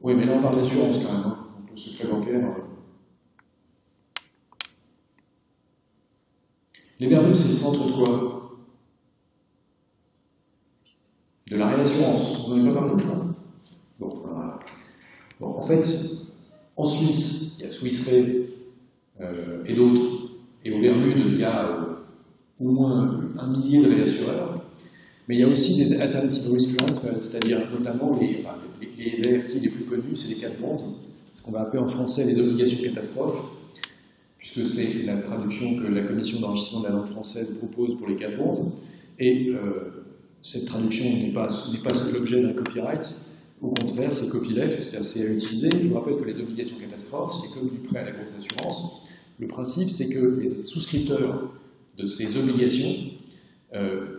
Speaker 1: oui, mais là on parle d'assurance quand même, hein. Donc, le secret bancaire. Les Bermudes, c'est le centre de quoi? De la réassurance. On n'en a pas parlé, je crois. Bon, voilà. Bon, en fait, en Suisse, il y a Swiss Re et d'autres. Et aux Bermudes, il y a au moins 1 millier de réassureurs. Mais il y a aussi des alternative risk grants, c'est-à-dire notamment les ART les plus connus, c'est les cat bonds, ce qu'on va appeler en français les obligations catastrophes, puisque c'est la traduction que la Commission d'enrichissement de la langue française propose pour les cat bonds. Et cette traduction n'est pas l'objet d'un copyright, au contraire, c'est copyleft, c'est à utiliser. Je vous rappelle que les obligations catastrophes, c'est comme du prêt à la grosse assurance. Le principe, c'est que les souscripteurs de ces obligations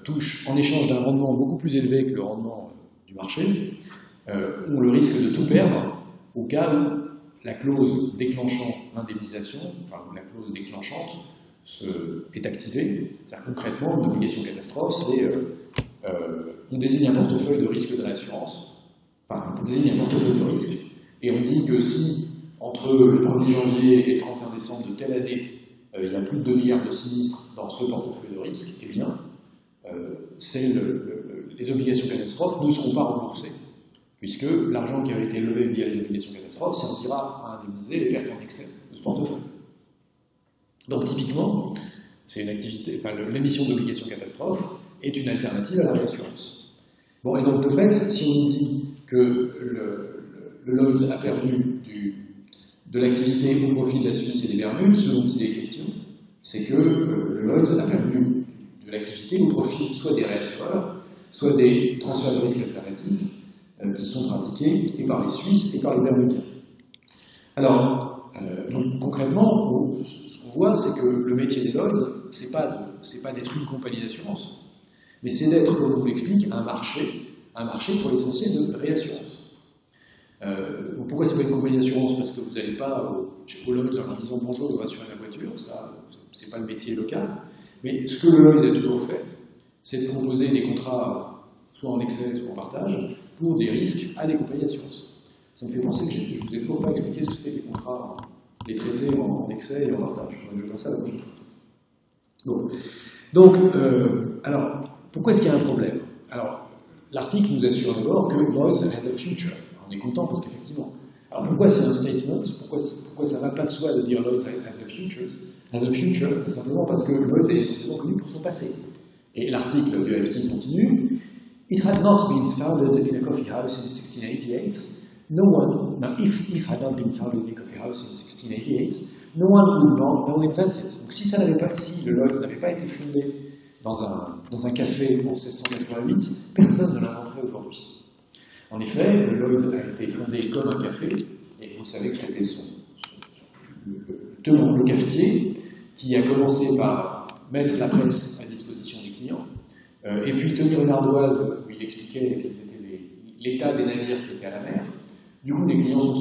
Speaker 1: touchent, en échange d'un rendement beaucoup plus élevé que le rendement du marché, ont le risque de tout perdre au cas où la clause déclenchant l'indemnisation, enfin la clause déclenchante, est activée. C'est-à-dire concrètement, une obligation catastrophe, c'est on désigne un portefeuille de risque de l'assurance, enfin on désigne un portefeuille de risque, et on dit que si entre le 1er janvier et le 31 décembre de telle année, il y a plus de 2 milliards de sinistres dans ce portefeuille de risque, eh bien, les obligations catastrophes ne seront pas remboursées, puisque l'argent qui a été levé via les obligations catastrophes servira à indemniser les pertes en excès de ce portefeuille. Donc typiquement, c'est une activité, enfin l'émission d'obligations catastrophes est une alternative à la réassurance. Bon, et donc de fait, si on nous dit que le Lloyds a perdu de l'activité au profit de la Suisse et des Bermudes, ce dont il est question, c'est que le Lloyds a perdu de l'activité au profit soit des réassureurs, soit des transferts de risques alternatifs qui sont pratiqués et par les Suisses et par les Bermudiens. Alors, donc, concrètement, ce qu'on voit, c'est que le métier des Lloyds, c'est pas d'être une compagnie d'assurance, mais c'est d'être, comme on vous l'explique, un marché pour l'essentiel de réassurance. Pourquoi c'est pas une compagnie d'assurance? Parce que vous n'allez pas chez Lloyds en leur disant bonjour, je vais assurer ma voiture, ça, c'est pas le métier local. Mais ce que le Lloyds a toujours fait, c'est de proposer des contrats, soit en excès, soit en partage, pour des risques à des compagnies d'assurance. Ça me fait penser que je ne vous ai toujours pas expliqué ce que c'était les contrats, les traités en excès et en partage. Je vais faire ça la prochaine fois. Donc, alors, pourquoi est-ce qu'il y a un problème? Alors, l'article nous assure d'abord que Lloyds has a future. On est content parce qu'effectivement. Alors pourquoi c'est un statement? Pourquoi ça va pas de soi de dire Lloyds has a future? Simplement parce que Lloyds est essentiellement connu pour son passé. Et l'article du FT continue. It had not been founded in a coffee house in 1688. If it had not been founded in a coffee house in 1688, no one would know invent it. Donc si le Lloyds n'avait pas été fondé dans un café en 1688, personne ne l'inventerait aujourd'hui. En effet, le Lloyds a été fondé comme un café, et vous savez que c'était le cafetier qui a commencé par mettre la presse à disposition des clients, et puis tenir une ardoise où il expliquait quels étaient l'état des navires qui étaient à la mer. Du coup, les clients se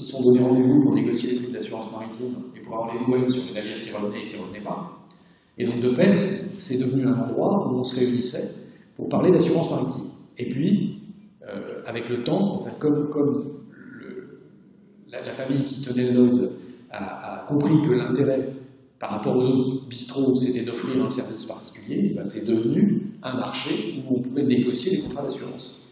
Speaker 1: sont donné rendez-vous pour négocier les prix de l'assurance maritime et pour avoir les nouvelles sur les navires qui revenaient et qui ne revenaient pas. Et donc, de fait, c'est devenu un endroit où on se réunissait pour parler d'assurance maritime. Et puis, avec le temps, enfin, comme la famille qui tenait le Lloyds a compris que l'intérêt par rapport aux autres bistrots, c'était d'offrir un service particulier, ben, c'est devenu un marché où on pouvait négocier les contrats d'assurance.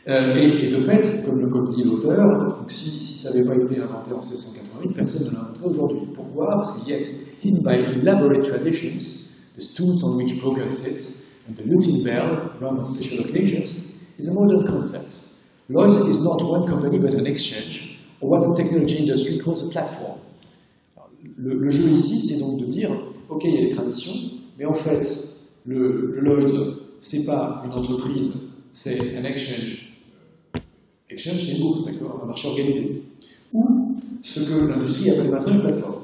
Speaker 1: Et de fait, comme dit l'auteur, si ça n'avait pas été inventé en 1688, personne ne l'inventerait aujourd'hui. Pourquoi? Parce que yet, hidden by elaborate traditions, the stools on which brokers sit, and the looting bell run on special occasions, is a modern concept. Lloyds is not one company but an exchange, or what the technology industry calls a platform. Le jeu ici, c'est donc de dire, ok, il y a des traditions, mais en fait, le Lloyds, c'est pas une entreprise, c'est un exchange. Exchange, c'est une bourse, d'accord, un marché organisé. Ou ce que l'industrie appelle maintenant une plateforme.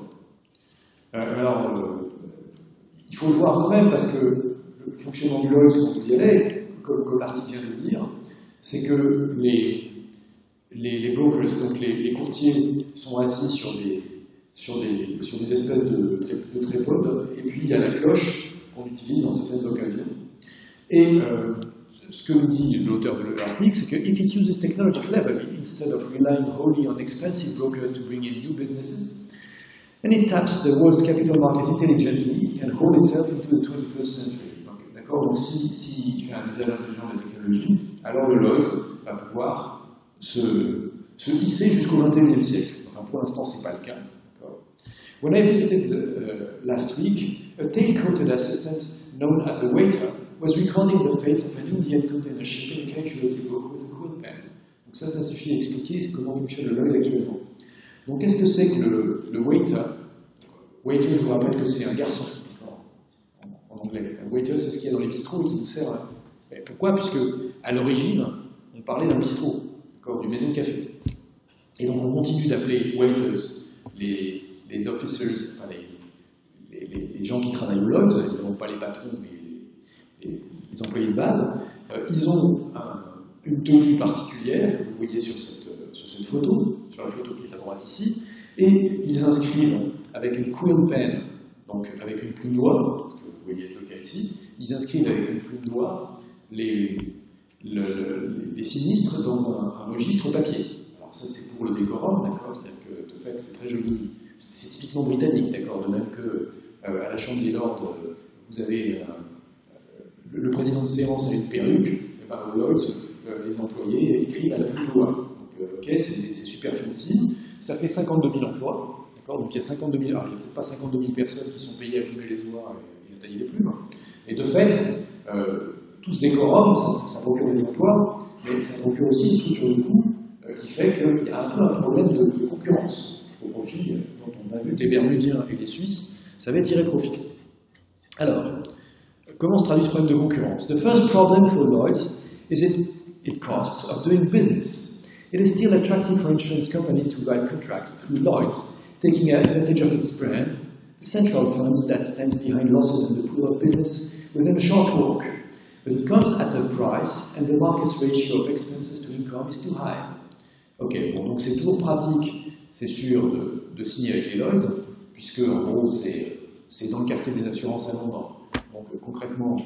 Speaker 1: Il faut le voir quand même, parce que le fonctionnement du Lloyds, quand vous y allez, comme l'article vient de le dire, c'est que les brokers, donc les courtiers, sont assis sur des espèces de trépodes, et puis il y a la cloche qu'on utilise dans certaines occasions. Et ce que nous dit l'auteur de l'article, c'est que if it uses technology cleverly, instead of relying wholly on expensive brokers to bring in new businesses, and it taps the world's capital market intelligently, it can hold itself into the 21st century. D'accord. Donc si il fait un usage intelligent de la technologie, alors le Lloyds va pouvoir se hisser jusqu'au XXIe siècle. Enfin, pour l'instant, ce n'est pas le cas. When I visited last week, a tail-coated assistant known as a waiter was recording the fate of an Indian container ship in casualty book with a quill pen. Donc ça suffit à expliquer comment fonctionne le Lloyd actuellement. Donc qu'est-ce que c'est que le waiter? Waiter, je vous rappelle que c'est un garçon en anglais. Un waiter, c'est ce qu'il y a dans les bistrots qui nous sert. Mais pourquoi? Puisque à l'origine, on parlait d'un bistrot, d'une maison de café. Et donc on continue d'appeler waiters les officers, enfin les gens qui travaillent au Lloyds, évidemment pas les patrons, mais les employés de base. Ils ont une tenue particulière que vous voyez sur cette photo, sur la photo qui est à droite ici, et ils inscrivent avec une quill pen, donc avec une plume noire, ce que vous voyez le cas ici, ils inscrivent avec une plume noire les sinistres dans un registre papier. Alors ça c'est pour le décorum, d'accord, c'est-à-dire que de fait c'est très joli, c'est typiquement britannique, d'accord, de même que à la Chambre des Lords, vous avez le président de séance a une perruque, et ben, au Lloyds, les employés écrivent à la plume noire. Donc ok, c'est super fancy, ça fait 52 000 emplois, d'accord, donc il y a 52 000, alors il n'y a peut-être pas 52 000 personnes qui sont payées à plumer les oies et à tailler les plumes, et de fait, tout ce décorum, ça procure des emplois, mais ça procure aussi une structure de coût qui fait qu'il y a un peu un problème de concurrence au profit dont on a vu que les Bermudiens et les Suisses savaient tirer profit. Alors, comment se traduit ce problème de concurrence? The first problem for Lloyds is it costs of doing business. It is still attractive for insurance companies to write contracts through Lloyds, taking advantage of its brand, the central funds that stands behind losses in the pool of business within a short walk. But it comes at a price, and the market's ratio of expenses to income is too high. Ok, bon, donc c'est toujours pratique, c'est sûr, de signer avec les Lloyds, puisque en gros c'est dans le quartier des assurances à Londres. Donc concrètement,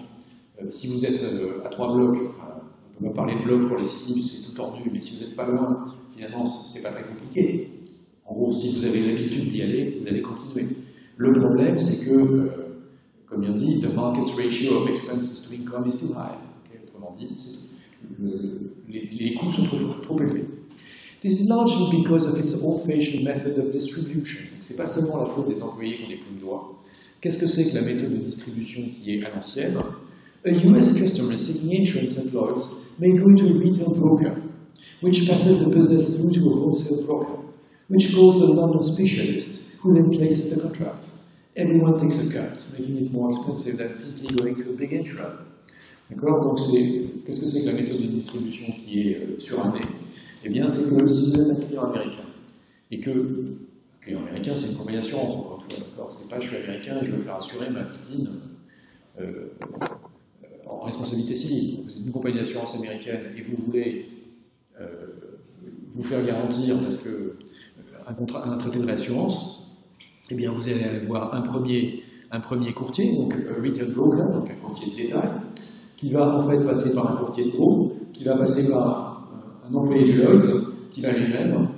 Speaker 1: si vous êtes à 3 blocs, enfin, on peut même parler de blocs pour les cités, c'est tout tordu, mais si vous n'êtes pas loin, finalement c'est pas très compliqué. En gros, si vous avez l'habitude d'y aller, vous allez continuer. Le problème, c'est que comme on dit, the market's ratio of expenses to income is too high. Okay, autrement dit, les coûts sont trop élevés. This is largely because of its old-fashioned method of distribution. Ce n'est pas seulement la faute des employés qui ont des plumes d'oie. Qu'est-ce que c'est que la méthode de distribution qui est à l'ancienne? A US customer seeking insurance at Lloyds may go to a retail broker, which passes the business through to a wholesale broker, which calls a London specialist, who then places the contract. Everyone takes a cut, making it more expensive than simply going to a big insurer. D'accord? Donc qu'est-ce que c'est que la méthode de distribution qui est surannée? Eh bien, c'est que si vous êtes un client américain, et que le client américain, c'est une compagnie d'assurance, encore une fois, d'accord? C'est pas je suis américain et je veux faire assurer ma titine en responsabilité civile. Vous êtes une compagnie d'assurance américaine et vous voulez vous faire garantir parce que un traité de réassurance, eh bien, vous allez aller voir un premier courtier, donc un retail broker, donc un courtier de détail, qui va en fait passer par un courtier de gros, qui va passer par un employé du Lloyds, qui va lui-même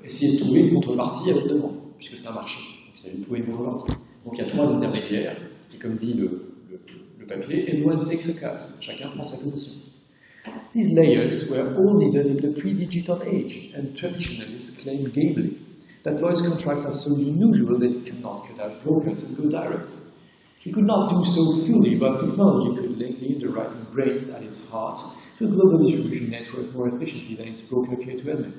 Speaker 1: essayer de trouver une contrepartie à votre demande, puisque c'est un marché, donc c'est de trouver une contrepartie. Donc il y a 3 intermédiaires, et comme dit le papier, everyone takes a cut, chacun prend sa commission. These layers were all needed in the pre-digital age, and traditionalists claim gamely that Lloyd's contracts are so unusual that it cannot cut out brokers and go direct. It could not do so fully, but technology could link the underwriting brains at its heart to a global distribution network more efficiently than its broker care to admit.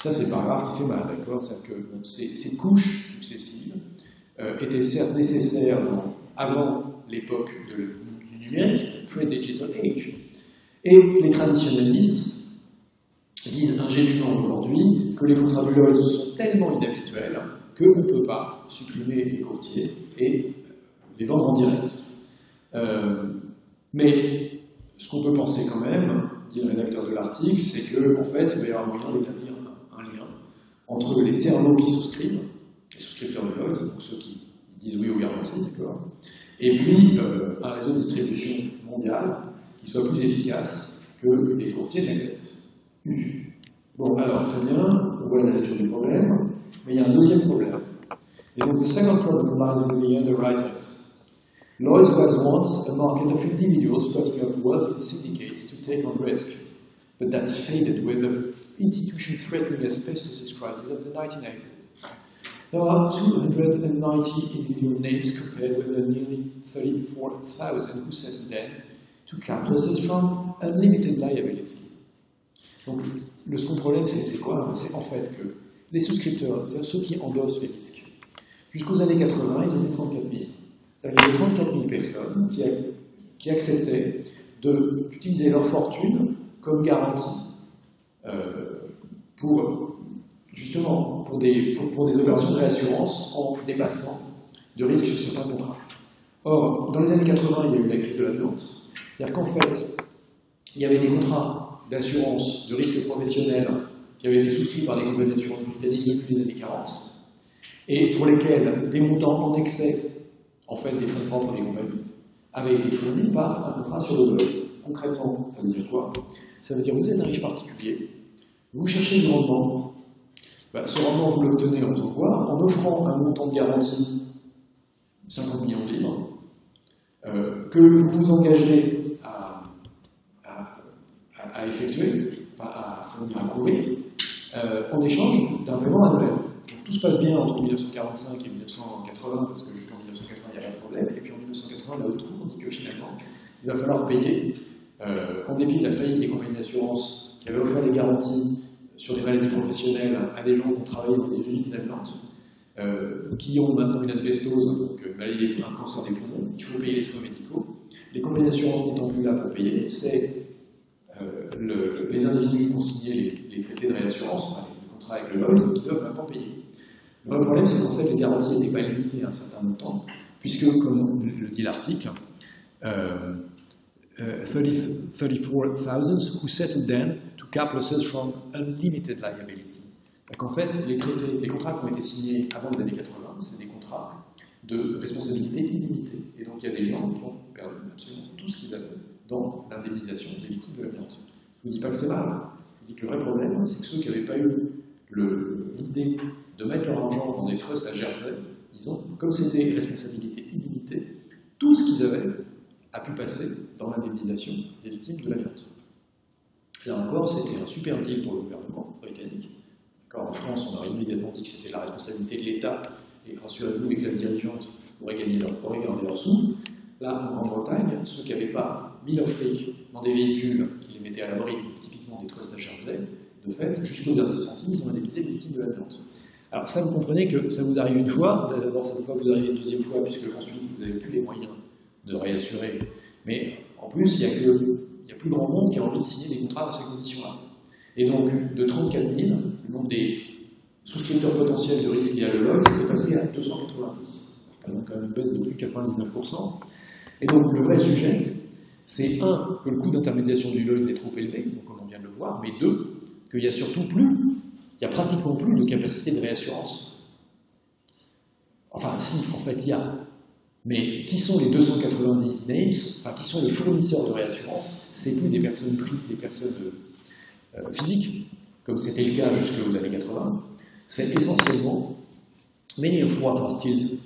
Speaker 1: Ça, c'est le paragraphe qui fait mal, d'accord? C'est-à-dire que bon, ces couches successives étaient certes nécessaires avant l'époque du numérique, pre-digital age. Et les traditionnalistes disent ingénument aujourd'hui que les contrats de Lloyds sont tellement inhabituels qu'on ne peut pas supprimer les courtiers et les vendre en direct. Mais ce qu'on peut penser quand même, dit le rédacteur de l'article, c'est qu'en fait, il va y avoir moyen d'établir un lien entre les cerveaux qui souscrivent, les souscripteurs de Lloyds, donc ceux qui disent oui aux garanties, d'accord, et puis un réseau de distribution mondial qui soit plus efficace que les courtiers l'acceptent. Bon, alors très bien, on voit la nature du problème, mais il y a un deuxième problème. Et donc, the second problem lies with the underwriters. Lloyds was once a market of individuals putting up wealthy syndicates to take on risk, but that's faded with the institution threatening asbestos crisis of the 1980s. There are 290 individual names compared with the nearly 34,000 who settled then to cap losses from unlimited liability. Donc, le second problème, c'est quoi? C'est en fait que les souscripteurs, c'est ceux qui endossent les risques. Jusqu'aux années 80, ils étaient 34 000. Il y avait 34 000 personnes qui acceptaient d'utiliser leur fortune comme garantie justement pour des opérations de réassurance en dépassement de risques sur certains contrats. Or, dans les années 80, il y a eu la crise de l'amiante. C'est-à-dire qu'en fait, il y avait des contrats d'assurance de risque professionnel qui avaient été souscrits par des compagnies d'assurance britanniques depuis les années 40, et pour lesquels des montants en excès, en fait des fonds propres des compagnies, avaient été fournis par un contrat sur le bloc. Concrètement, ça veut dire quoi? Ça veut dire que vous êtes un riche particulier, vous cherchez du rendement, ce rendement vous l'obtenez en faisant quoi? En offrant un montant de garantie, 50 millions de livres, que vous vous engagez à effectuer, à fournir, à couvrir, en échange d'un paiement annuel. Donc, tout se passe bien entre 1945 et 1980, parce que jusqu'en 1980, il n'y a pas de problème, et puis en 1980, la haute cour dit que finalement, il va falloir payer, en dépit de la faillite des compagnies d'assurance qui avaient offert des garanties sur des maladies professionnelles à des gens qui ont travaillé dans des usines d'amiante, qui ont maintenant une asbestose, donc un cancer des poumons, il faut payer les soins médicaux. Les compagnies d'assurance n'étant plus là pour payer, c'est les individus qui ont signé les traités de réassurance, enfin, les contrats avec le Lloyds, qui doivent maintenant payer. Le vrai problème, c'est qu'en fait, les garanties n'étaient pas limitées à un certain montant, puisque, comme le dit l'article, 34,000 who settled then to cap losses from unlimited liability. Donc en fait, les contrats qui ont été signés avant les années 80, c'est des contrats de responsabilité illimitée. Et donc il y a des gens qui ont perdu absolument tout ce qu'ils avaient dans l'indemnisation des victimes de l'amiante. Je ne vous dis pas que c'est mal, je vous dis que le vrai problème, c'est que ceux qui n'avaient pas eu l'idée de mettre leur argent dans des trusts à Jersey, ils ont, comme c'était responsabilité illimitée, tout ce qu'ils avaient a pu passer dans l'indemnisation des victimes de l'amiante. Là encore, c'était un super deal pour le gouvernement britannique. En France, on aurait immédiatement dit que c'était la responsabilité de l'État, et rassurez-vous, les classes dirigeantes auraient gardé leurs sous. Là, en Grande-Bretagne, ceux qui n'avaient pas mis leur fric dans des véhicules qui les mettaient à l'abri, typiquement des trusts à Jersey, de fait, jusqu'au dernier centime, ils ont indemnisé les victimes de l'amiante. Alors ça, vous comprenez que ça vous arrive une fois, d'abord ça ne peut pas vous arriver une deuxième fois, puisque ensuite vous n'avez plus les moyens de réassurer, mais en plus, il y a plus grand monde qui a envie de signer des contrats dans ces conditions-là. Et donc, de 34 000, le nombre des souscripteurs potentiels de risque liés à le Lloyds est passé à 290. Donc, quand même une baisse de plus de 99%. Et donc, le vrai sujet, c'est un, que le coût d'intermédiation du Lloyds est trop élevé, donc comme on vient de le voir, mais deux, qu'il n'y a surtout plus, il n'y a pratiquement plus de capacité de réassurance. Enfin, si, en fait, il y a. Mais qui sont les 290 names, enfin, qui sont les fournisseurs de réassurance? C'est plus des personnes privées, des personnes physiques, comme c'était le cas jusqu'aux années 80. C'est essentiellement many of what are still.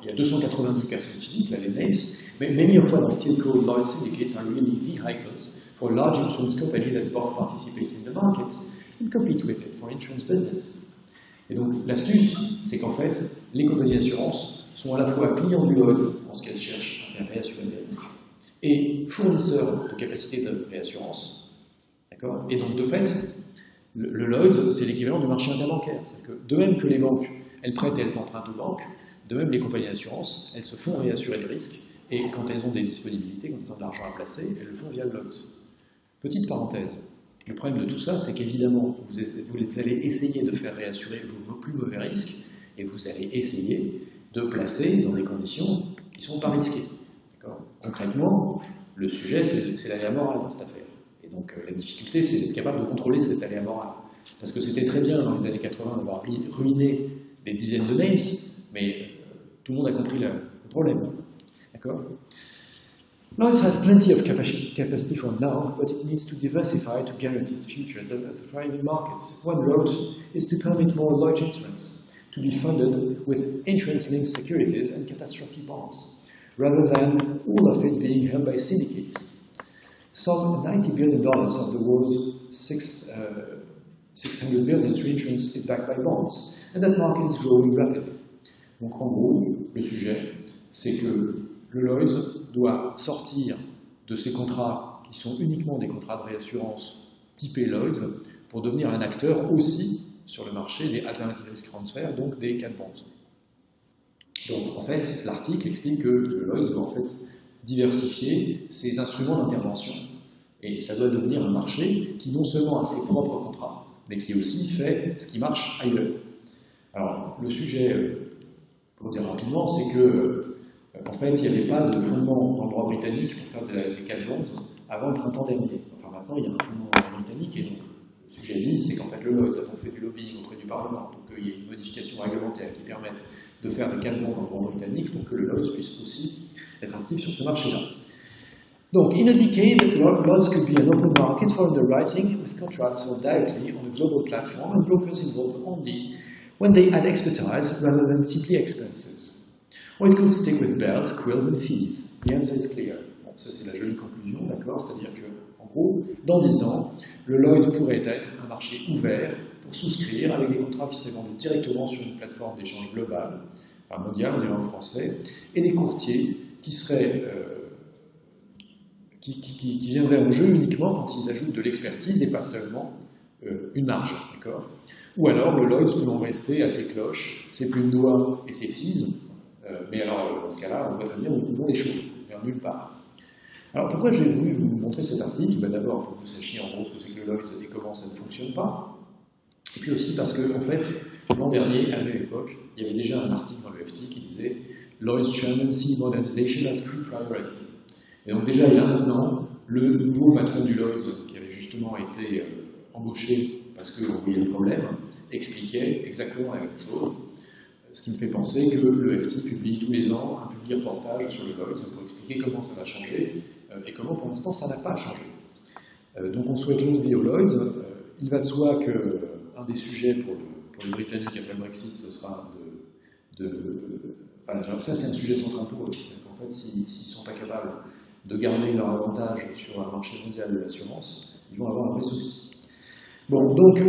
Speaker 1: Il y a 290 personnes physiques, là les names, mais many of what are still called Lloyds syndicates are really vehicles for large insurance companies that both participate in the market and compete with it for insurance business. Et donc l'astuce, c'est qu'en fait, les compagnies d'assurance sont à la fois clients du Lloyds en ce qu'elles cherchent à faire réassurer des risques, et fournisseurs de capacités de réassurance. D'accord? Et donc de fait, le Lloyds, c'est l'équivalent du marché interbancaire. C'est-à-dire que de même que les banques, elles prêtent et elles empruntent aux banques, de même les compagnies d'assurance, elles se font réassurer des risques, et quand elles ont des disponibilités, quand elles ont de l'argent à placer, elles le font via le Lloyds. Petite parenthèse. Le problème de tout ça, c'est qu'évidemment, vous allez essayer de faire réassurer vos plus mauvais risques, et vous allez essayer de placer dans des conditions qui ne sont pas risquées. Concrètement, le sujet, c'est la loi morale dans cette affaire. Et donc la difficulté, c'est d'être capable de contrôler cette aléa morale. Parce que c'était très bien dans les années 80 d'avoir ruiné des dizaines de names, mais tout le monde a compris le problème. D'accord? Lloyds has plenty of capacity for now, but it needs to diversify to guarantee its future as a thriving market. One road is to permit more Lloyd's instruments to be funded with insurance-linked securities and catastrophe bonds, rather than all of it being held by syndicates. Some $90 billion of the world's 600 billion reinsurance is backed by bonds, and that market is growing rapidly. Donc en gros, le sujet, c'est que le Lloyds doit sortir de ces contrats qui sont uniquement des contrats de réassurance typés Lloyds pour devenir un acteur aussi sur le marché des alternative risk transfer, donc des cat bonds. Donc en fait, l'article explique que le Lloyds doit en fait diversifier ses instruments d'intervention. Et ça doit devenir un marché qui non seulement a ses propres contrats, mais qui aussi fait ce qui marche ailleurs. Alors, le sujet, pour dire rapidement, c'est que, en fait, il n'y avait pas de fondement dans le droit britannique pour faire des cat bonds avant le printemps dernier. Enfin, maintenant, il y a un fondement dans le droit britannique, et donc, le sujet 10, c'est qu'en fait, le Lloyds a donc fait du lobbying auprès du Parlement, donc il y a une modification réglementaire qui permette de faire des cat bonds dans le droit britannique, donc que le Lloyds puisse aussi être actif sur ce marché-là. Donc, in a decade, Lloyds could be an open market for underwriting with contracts sold directly on a global platform and brokers involved only when they add expertise rather than simply expenses. Or it could stick with bells, quills and fees. The answer is clear. Bon, ça c'est la jolie conclusion, d'accord? C'est-à-dire que, en gros, dans 10 ans, le Lloyd pourrait être un marché ouvert pour souscrire avec des contrats qui seraient vendus directement sur une plateforme d'échange globale, enfin mondiale, on dirait en français, et des courtiers qui seraient qui viendraient en jeu uniquement quand ils ajoutent de l'expertise et pas seulement une marge, d'accord? Ou alors le Lloyds peut en rester à ses cloches, ses plumes d'oie et ses fees, mais alors dans ce cas-là, on voit très bien où vont les choses, vers nulle part. Alors pourquoi j'ai voulu vous montrer cet article? Ben, d'abord pour que vous sachiez en gros ce que c'est que le Lloyds et comment ça ne fonctionne pas, et puis aussi parce que en fait, l'an dernier, à l'époque, il y avait déjà un article dans le FT qui disait Lloyds Chairman see modernization as key priority. Et donc déjà, il y a un an, le nouveau patron du Lloyds, qui avait justement été embauché parce qu'on voyait le problème, expliquait exactement la même chose, ce qui me fait penser que le FT publie tous les ans un public reportage sur le Lloyds pour expliquer comment ça va changer et comment pour l'instant ça n'a pas changé. Donc on souhaite longue vie au Lloyds. Il va de soi qu'un des sujets pour les Britanniques après le Brexit, ce sera enfin, ça c'est un sujet central pour eux. En fait, s'ils ne sont pas capables de garder leur avantage sur un marché mondial de l'assurance, ils vont avoir un vrai souci. Bon, donc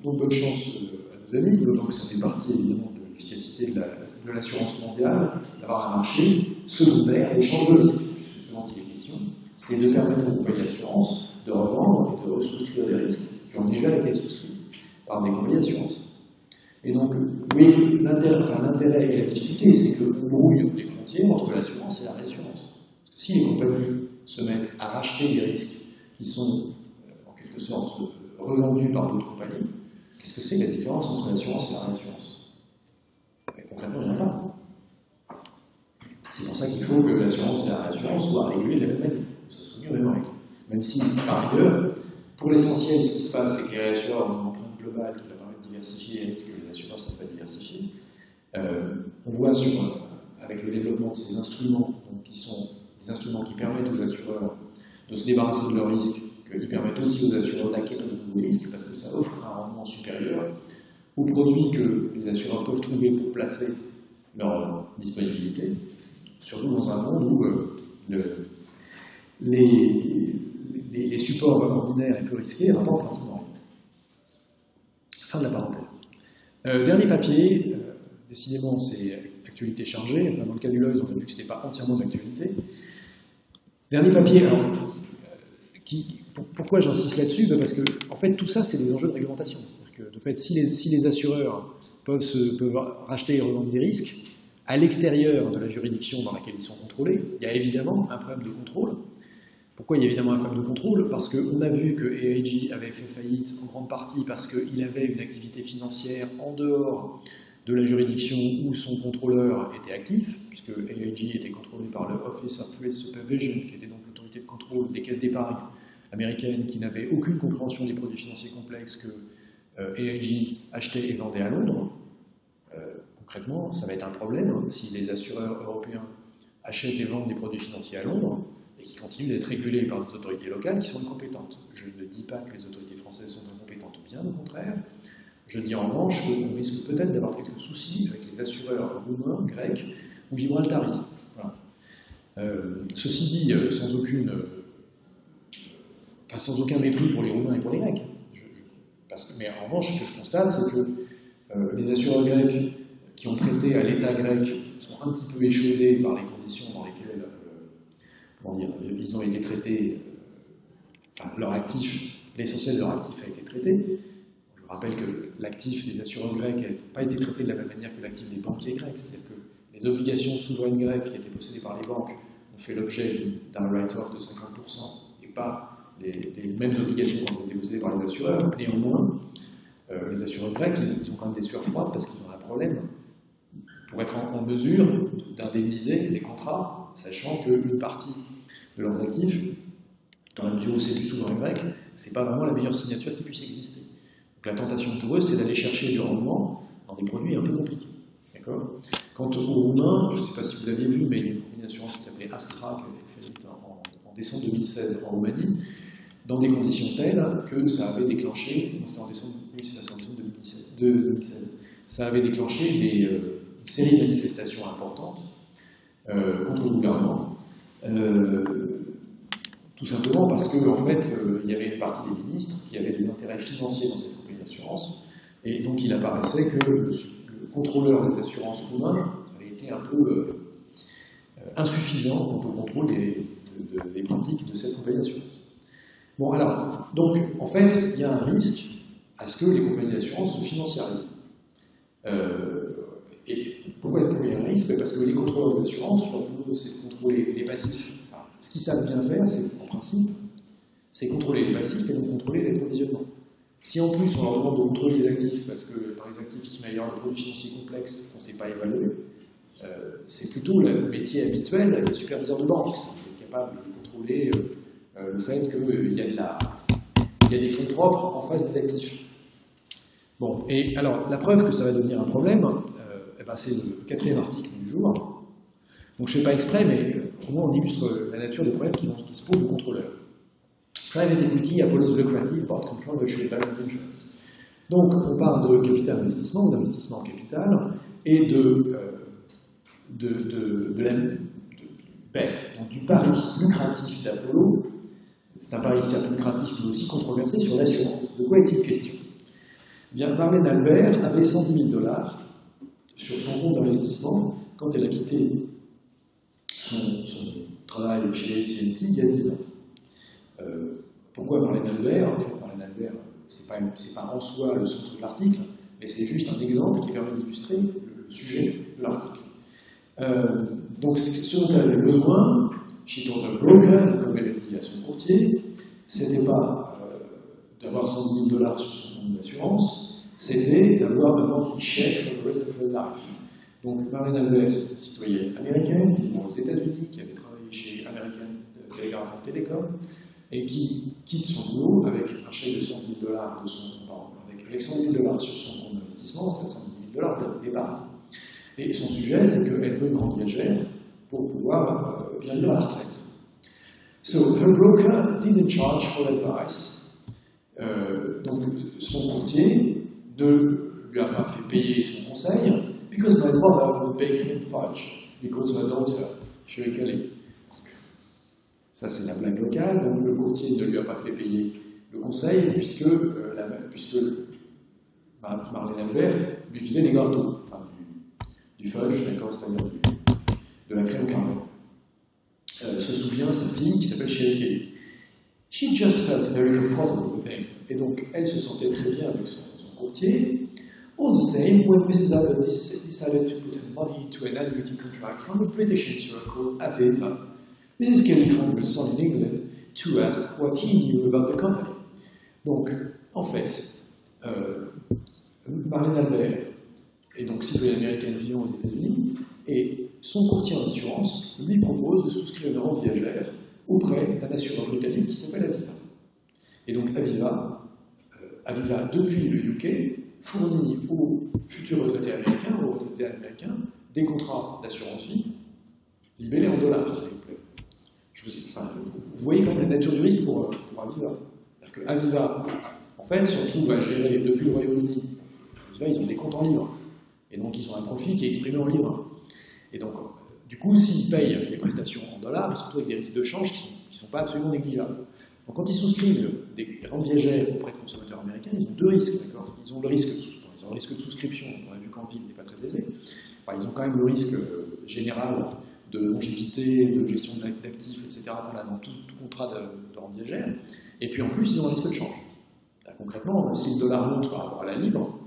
Speaker 1: bonne chance à nos amis, d'autant que ça fait partie évidemment de l'efficacité de l'assurance mondiale, d'avoir un marché secondaire d'échange de risques, puisque ce dont il est question, c'est de permettre aux compagnies d'assurance de revendre et de souscrire des risques qui ont déjà été souscrits par des compagnies d'assurance. Et donc, oui, l'intérêt et la difficulté, c'est qu'on brouille les frontières entre l'assurance et la réassurance. Si les compagnies se mettent à racheter des risques qui sont en quelque sorte revendus par d'autres compagnies, qu'est-ce que c'est la différence entre l'assurance et la réassurance? Et concrètement, il n'y en a pas. C'est pour ça qu'il faut que l'assurance et la réassurance soient régulées de la même manière, soient soumises aux mêmes règles. Même si, par ailleurs, pour l'essentiel, ce qui se passe, c'est que les réassureurs ont une empreinte globale qui va permettre de diversifier les risques que les assureurs ne savent pas diversifier. On voit avec le développement de ces instruments, donc, qui sont des instruments qui permettent aux assureurs de se débarrasser de leurs risques, qu'ils permettent aussi aux assureurs d'acquérir de nouveaux risques, parce que ça offre un rendement supérieur aux produits que les assureurs peuvent trouver pour placer leur disponibilité, surtout dans un monde où les supports ordinaires et peu risqués rapportent pratiquement rien. Fin de la parenthèse. Dernier papier, décidément c'est actualité chargée, enfin, dans le cas du Lloyds on a vu que ce n'était pas entièrement d'actualité. Dernier papier, alors, pourquoi j'insiste là-dessus? Parce que en fait tout ça c'est des enjeux de réglementation. Que, de fait, si les assureurs peuvent racheter et revendre des risques, à l'extérieur de la juridiction dans laquelle ils sont contrôlés, il y a évidemment un problème de contrôle. Pourquoi il y a évidemment un problème de contrôle? Parce qu'on a vu que AIG avait fait faillite en grande partie parce qu'il avait une activité financière en dehors de la juridiction où son contrôleur était actif, puisque AIG était contrôlé par le Office of Trade Supervision, qui était donc l'autorité de contrôle des caisses d'épargne américaine qui n'avait aucune compréhension des produits financiers complexes que AIG achetait et vendait à Londres. Concrètement, ça va être un problème si les assureurs européens achètent et vendent des produits financiers à Londres et qui continuent d'être régulés par des autorités locales qui sont incompétentes. Je ne dis pas que les autorités françaises sont incompétentes, bien au contraire. Je dis en revanche qu'on risque peut-être d'avoir quelques soucis avec les assureurs roumains, grecs ou gibraltaris. Voilà. Ceci dit, sans aucun mépris pour les Roumains et pour les Grecs. Mais en revanche, ce que je constate, c'est que les assureurs grecs qui ont prêté à l'État grec sont un petit peu échaudés par les conditions dans lesquelles ils ont été traités, leur actif, l'essentiel de leur actif a été traité. Je rappelle que l'actif des assureurs grecs n'a pas été traité de la même manière que l'actif des banquiers grecs, c'est-à-dire que les obligations souveraines grecques qui étaient possédées par les banques ont fait l'objet d'un write-off de 50% et pas les mêmes obligations quand elles étaient possédées par les assureurs. Néanmoins, les assureurs grecs, ils ont quand même des sueurs froides parce qu'ils ont un problème pour être en mesure d'indemniser les contrats, sachant qu'une partie de leurs actifs, dans la mesure où c'est du souverain grec, c'est pas vraiment la meilleure signature qui puisse exister. Donc la tentation pour eux, c'est d'aller chercher du rendement dans des produits un peu compliqués. D'accord ? Quant aux Roumains, je ne sais pas si vous aviez vu, mais il y a une compagnie d'assurance qui s'appelait Astra, qui avait fait faillite en décembre 2016 en Roumanie, dans des conditions telles que ça avait déclenché, c'était en décembre 2016, ça avait déclenché une série de manifestations importantes contre le gouvernement, tout simplement parce qu'en fait, il y avait une partie des ministres qui avaient des intérêts financiers dans cette compagnie d'assurance, et donc il apparaissait que le contrôleur des assurances roumain avait été un peu insuffisant quant au contrôle des pratiques de cette compagnie d'assurance. Bon, alors, donc, en fait, il y a un risque à ce que les compagnies d'assurance se financiarisent. Et pourquoi il y a un risque? Parce que les contrôleurs d'assurance, leur boulot, c'est de contrôler les passifs. Alors, ce qu'ils savent bien faire, c'est, en principe, c'est contrôler les passifs et donc contrôler les provisionnements. Si en plus on leur demande de contrôler les actifs, parce que par les actifs, il se met ailleurs des produits financiers complexes qu'on ne sait pas évaluer, c'est plutôt le métier habituel des superviseurs de banque. C'est capable de contrôler le fait qu'il y a des fonds propres en face des actifs. Bon, et alors, la preuve que ça va devenir un problème, c'est le 4e article du jour. Donc je ne fais pas exprès, mais au moins on illustre la nature des problèmes qui se posent aux contrôleurs. Private equity follows lucrative but controversial balance insurance. Donc on parle de capital investissement ou d'investissement en capital et de la bête, donc du pari lucratif d'Apollo. C'est un pari certes lucratif mais aussi controversé sur l'assurance. De quoi est-il question? Eh bien, Marlène Albert avait 110 000 $ sur son compte d'investissement quand elle a quitté son travail chez AT&T il y a 10 ans. Pourquoi Marlène Albert? En fait, Marlène Albert, c'est pas en soi le centre de l'article, mais c'est juste un exemple qui permet d'illustrer le sujet de l'article. Donc, ce dont elle avait besoin, she told her broker, comme elle a dit à son courtier, c'était pas d'avoir 110 000 $ sur son compte d'assurance, c'était d'avoir un monthly check for the rest of her life. Donc, Marlène Albert, c'est une citoyenne américaine qui vit aux États-Unis, qui avait travaillé chez American Telegraph and Telecom, et qui quitte son boulot avec un chèque de 110 000 $ avec 110 000 $ sur son compte d'investissement, c'est 110 000 $ d'épargne. Et son sujet, c'est qu'elle veut une rente viagère pour pouvoir bien vivre à la retraite. So, her broker didn't charge for advice. Donc, son courtier ne lui a pas fait payer son conseil, because my mother would bake him fudge, because her daughter, Sherry Kelly. Ça, c'est la blague locale. Donc, le courtier ne lui a pas fait payer le conseil, puisque Marlène Albert lui faisait des gâteaux, enfin, du fudge, d'accord, c'est-à-dire de la crème au caramel. Se souvient sa fille qui s'appelle Sherry Kelly. She just felt very comfortable with him. Et donc, elle se sentait très bien avec son courtier. All the same, when Mrs. Albert decided to put her money into an annuity contract from a British insurer called Aviva, Mrs. Kelly phoned her son in England to ask what he knew about the company. Donc, en fait, Marlène Albert est donc citoyenne américaine vivant aux États-Unis, et son courtier en assurance lui propose de souscrire une rente viagère auprès d'un assureur britannique qui s'appelle Aviva. Et donc Aviva, depuis le UK, fournit aux futurs retraités américains, des contrats d'assurance vie libellés en dollars, s'il vous plaît. Vous voyez quand même la nature du risque pour Aviva. C'est-à-dire que Aviva, en fait, se retrouve à gérer depuis le Royaume-Uni. Aviva, ils ont des comptes en livres. Et donc, ils ont un profit qui est exprimé en livres. Et donc, du coup, s'ils payent les prestations en dollars, ils se retrouvent avec des risques de change qui ne sont pas absolument négligeables. Donc, quand ils souscrivent des rentes viagères auprès de consommateurs américains, ils ont deux risques. Ils ont le risque de souscription, on a vu qu'en ville n'est pas très élevé. Enfin, ils ont quand même le risque général de longévité, de gestion d'actifs, etc., qu'on a dans tout contrat de rente viagère. Et puis en plus, ils ont un risque de change. Là, concrètement, si le dollar monte par rapport à la livre,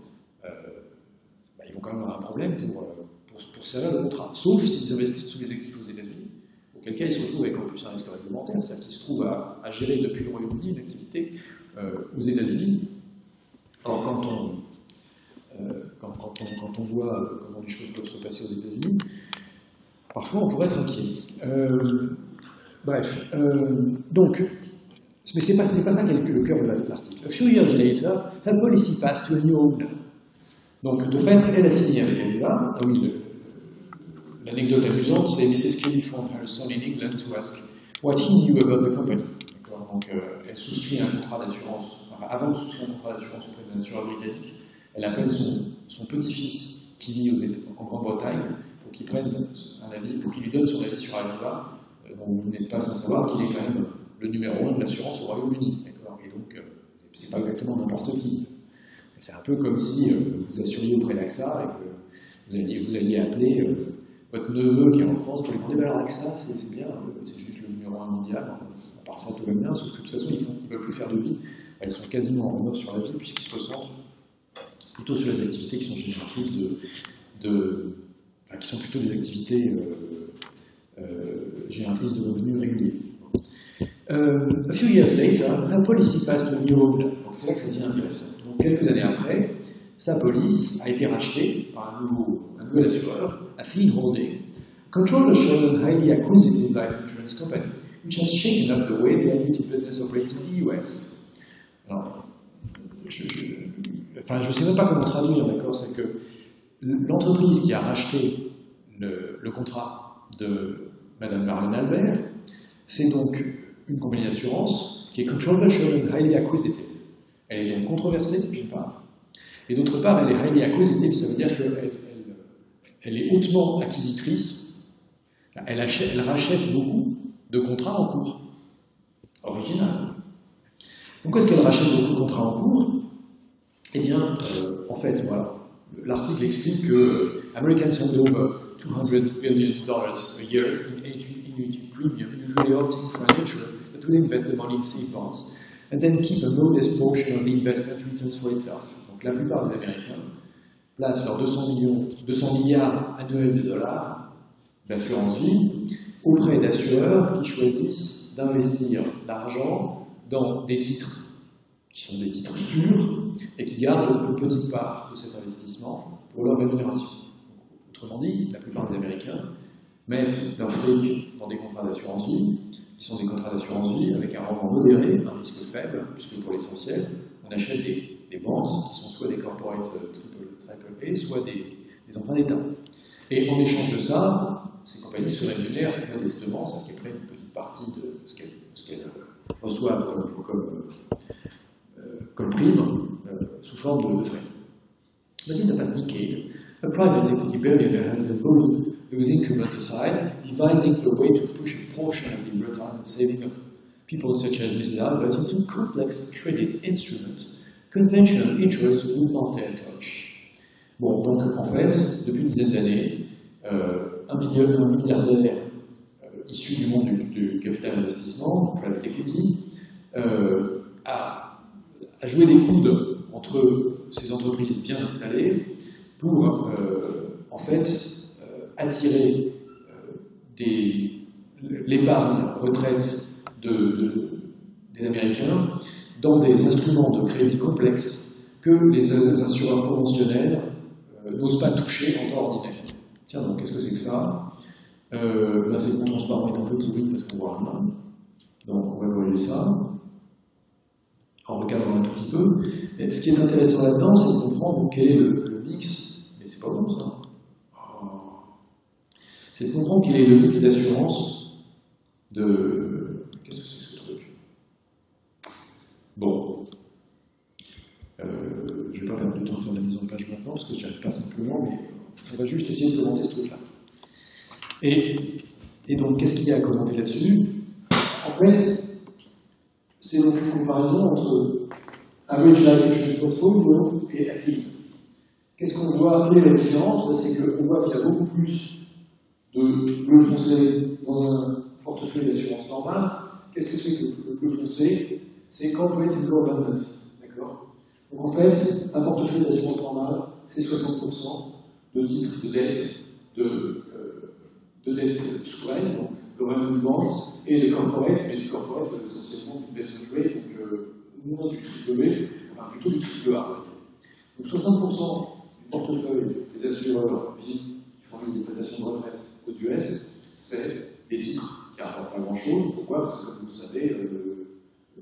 Speaker 1: ils vont quand même avoir un problème pour servir le contrat. Sauf s'ils investissent tous les actifs aux États-Unis, auquel cas ils se retrouvent avec en plus un risque réglementaire, c'est-à-dire qu'ils se trouvent à gérer depuis le Royaume-Uni une activité aux États-Unis. Alors quand on voit comment les choses peuvent se passer aux États-Unis, parfois on pourrait être inquiet. Donc, mais c'est pas ça qui est le cœur de l'article. A few years later, her policy passed to a new owner. Donc, de fait, elle a signé avec Aviva. Ah oui, l'anecdote amusante, c'est Mrs. Kelly phoned her son in England to ask what he knew about the company. Donc, elle souscrit un contrat d'assurance, enfin, avant de souscrire un contrat d'assurance auprès d'un assureur britannique, elle appelle son petit-fils qui vit en Grande-Bretagne pour qu'il prenne un avis, pour qu'il lui donne son avis sur Aviva, dont vous n'êtes pas sans savoir qu'il est quand même le numéro 1 de l'assurance au Royaume-Uni. Et donc, c'est pas exactement n'importe qui. C'est un peu comme si vous assuriez auprès d'AXA et que vous alliez appeler votre neveu qui est en France pour lui demander alors AXA, c'est bien, c'est juste le numéro 1 mondial, enfin, à part ça tout va bien, sauf que de toute façon ils ne veulent plus faire de vie, elles sont quasiment en mode sur la vie puisqu'ils se concentrent plutôt sur les activités qui sont génératrices qui sont plutôt des activités génératrices de revenus réguliers. A few years later, her policy passed to a new owner. Donc c'est là que ça devient intéressant. Donc quelques années après, sa police a été rachetée par un nouvel assureur, Athene Holding, controversial and highly acquisitive life insurance company, which has shaken up the way the annuity business operates in the US. Alors, je ne sais même pas comment traduire, d'accord, c'est que l'entreprise qui a racheté le contrat de Madame Marion Albert, c'est donc une compagnie d'assurance qui est controversial and highly acquisitive. Elle est donc controversée, d'une part, et d'autre part, elle est highly acquisitive, ça veut dire qu'elle est hautement acquisitrice, elle rachète beaucoup de contrats en cours, original. Pourquoi est-ce qu'elle rachète beaucoup de contrats en cours? Eh bien, en fait, voilà, l'article explique que Americans hand over $200 billion a year in annuity premium, usually opting for an insurer that will invest the money in safe bonds and then keep a modest portion of the investment returns for itself. Donc la plupart des Américains placent leurs 200 milliards annuels de dollars d'assurance vie auprès d'assureurs qui choisissent d'investir l'argent dans des titres qui sont des titres sûrs et qui gardent une petite part de cet investissement pour leur rémunération. Autrement dit, la plupart des Américains mettent leur fric dans des contrats d'assurance vie, qui sont des contrats d'assurance vie avec un rendement modéré, un risque faible, puisque pour l'essentiel, on achète des bonds qui sont soit des corporate triple A, soit des emprunts d'État. Et en échange de ça, ces compagnies se rémunèrent modestement, c'est-à-dire qu'elles prennent une petite partie de ce qu'elles reçoivent comme prime sous forme de frais. But in the past decade, a private equity billionaire has pulled those increment aside, devising a way to push a portion of the retirement saving of people such as Mrs. Albert into complex credit instruments conventional interests would not dare touch. Bon, donc en fait, depuis une dizaine d'années, un milliardaire issu du monde du capital investissement, private equity, a joué des coudes entre ces entreprises bien installées pour en fait attirer l'épargne retraite des Américains dans des instruments de crédit complexes que les assureurs conventionnels n'osent pas toucher en temps ordinaire. Tiens, donc qu'est-ce que c'est que ça? Là, c'est le transparent est un peu pourri parce qu'on voit rien. Donc, on va corriger ça. en recadrant un tout petit peu. Mais ce qui est intéressant là-dedans, c'est de comprendre quel est le mix, mais c'est pas bon ça. C'est de comprendre quel est le mix d'assurance de... Qu'est-ce que c'est ce truc? Bon. Je ne vais pas perdre de temps à faire la mise en page maintenant, parce que je n'y arrive pas simplement, mais on va juste essayer de commenter ce truc-là. Et donc, qu'est-ce qu'il y a à commenter là-dessus? En fait, c'est donc une comparaison entre Average Life Portfolio et Affiliate. Qu'est-ce qu'on voit? Quelle est la différence? C'est qu'on voit qu'il y a beaucoup plus de bleu foncé dans un portefeuille d'assurance normale. Qu'est-ce que c'est que le bleu foncé? C'est Corporate and Government. D'accord? Donc en fait, un portefeuille d'assurance normale, c'est 60% de titres de dette, de dette souveraine, donc government bonds, et de corporate, mais du corporate essentiellement du investment grade, donc moins du triple B, enfin plutôt du triple A. Donc 60% du portefeuille des assureurs vie qui font des prestations de retraite aux US, c'est des titres qui rapportent pas grand-chose. Pourquoi? Parce que comme vous le savez, le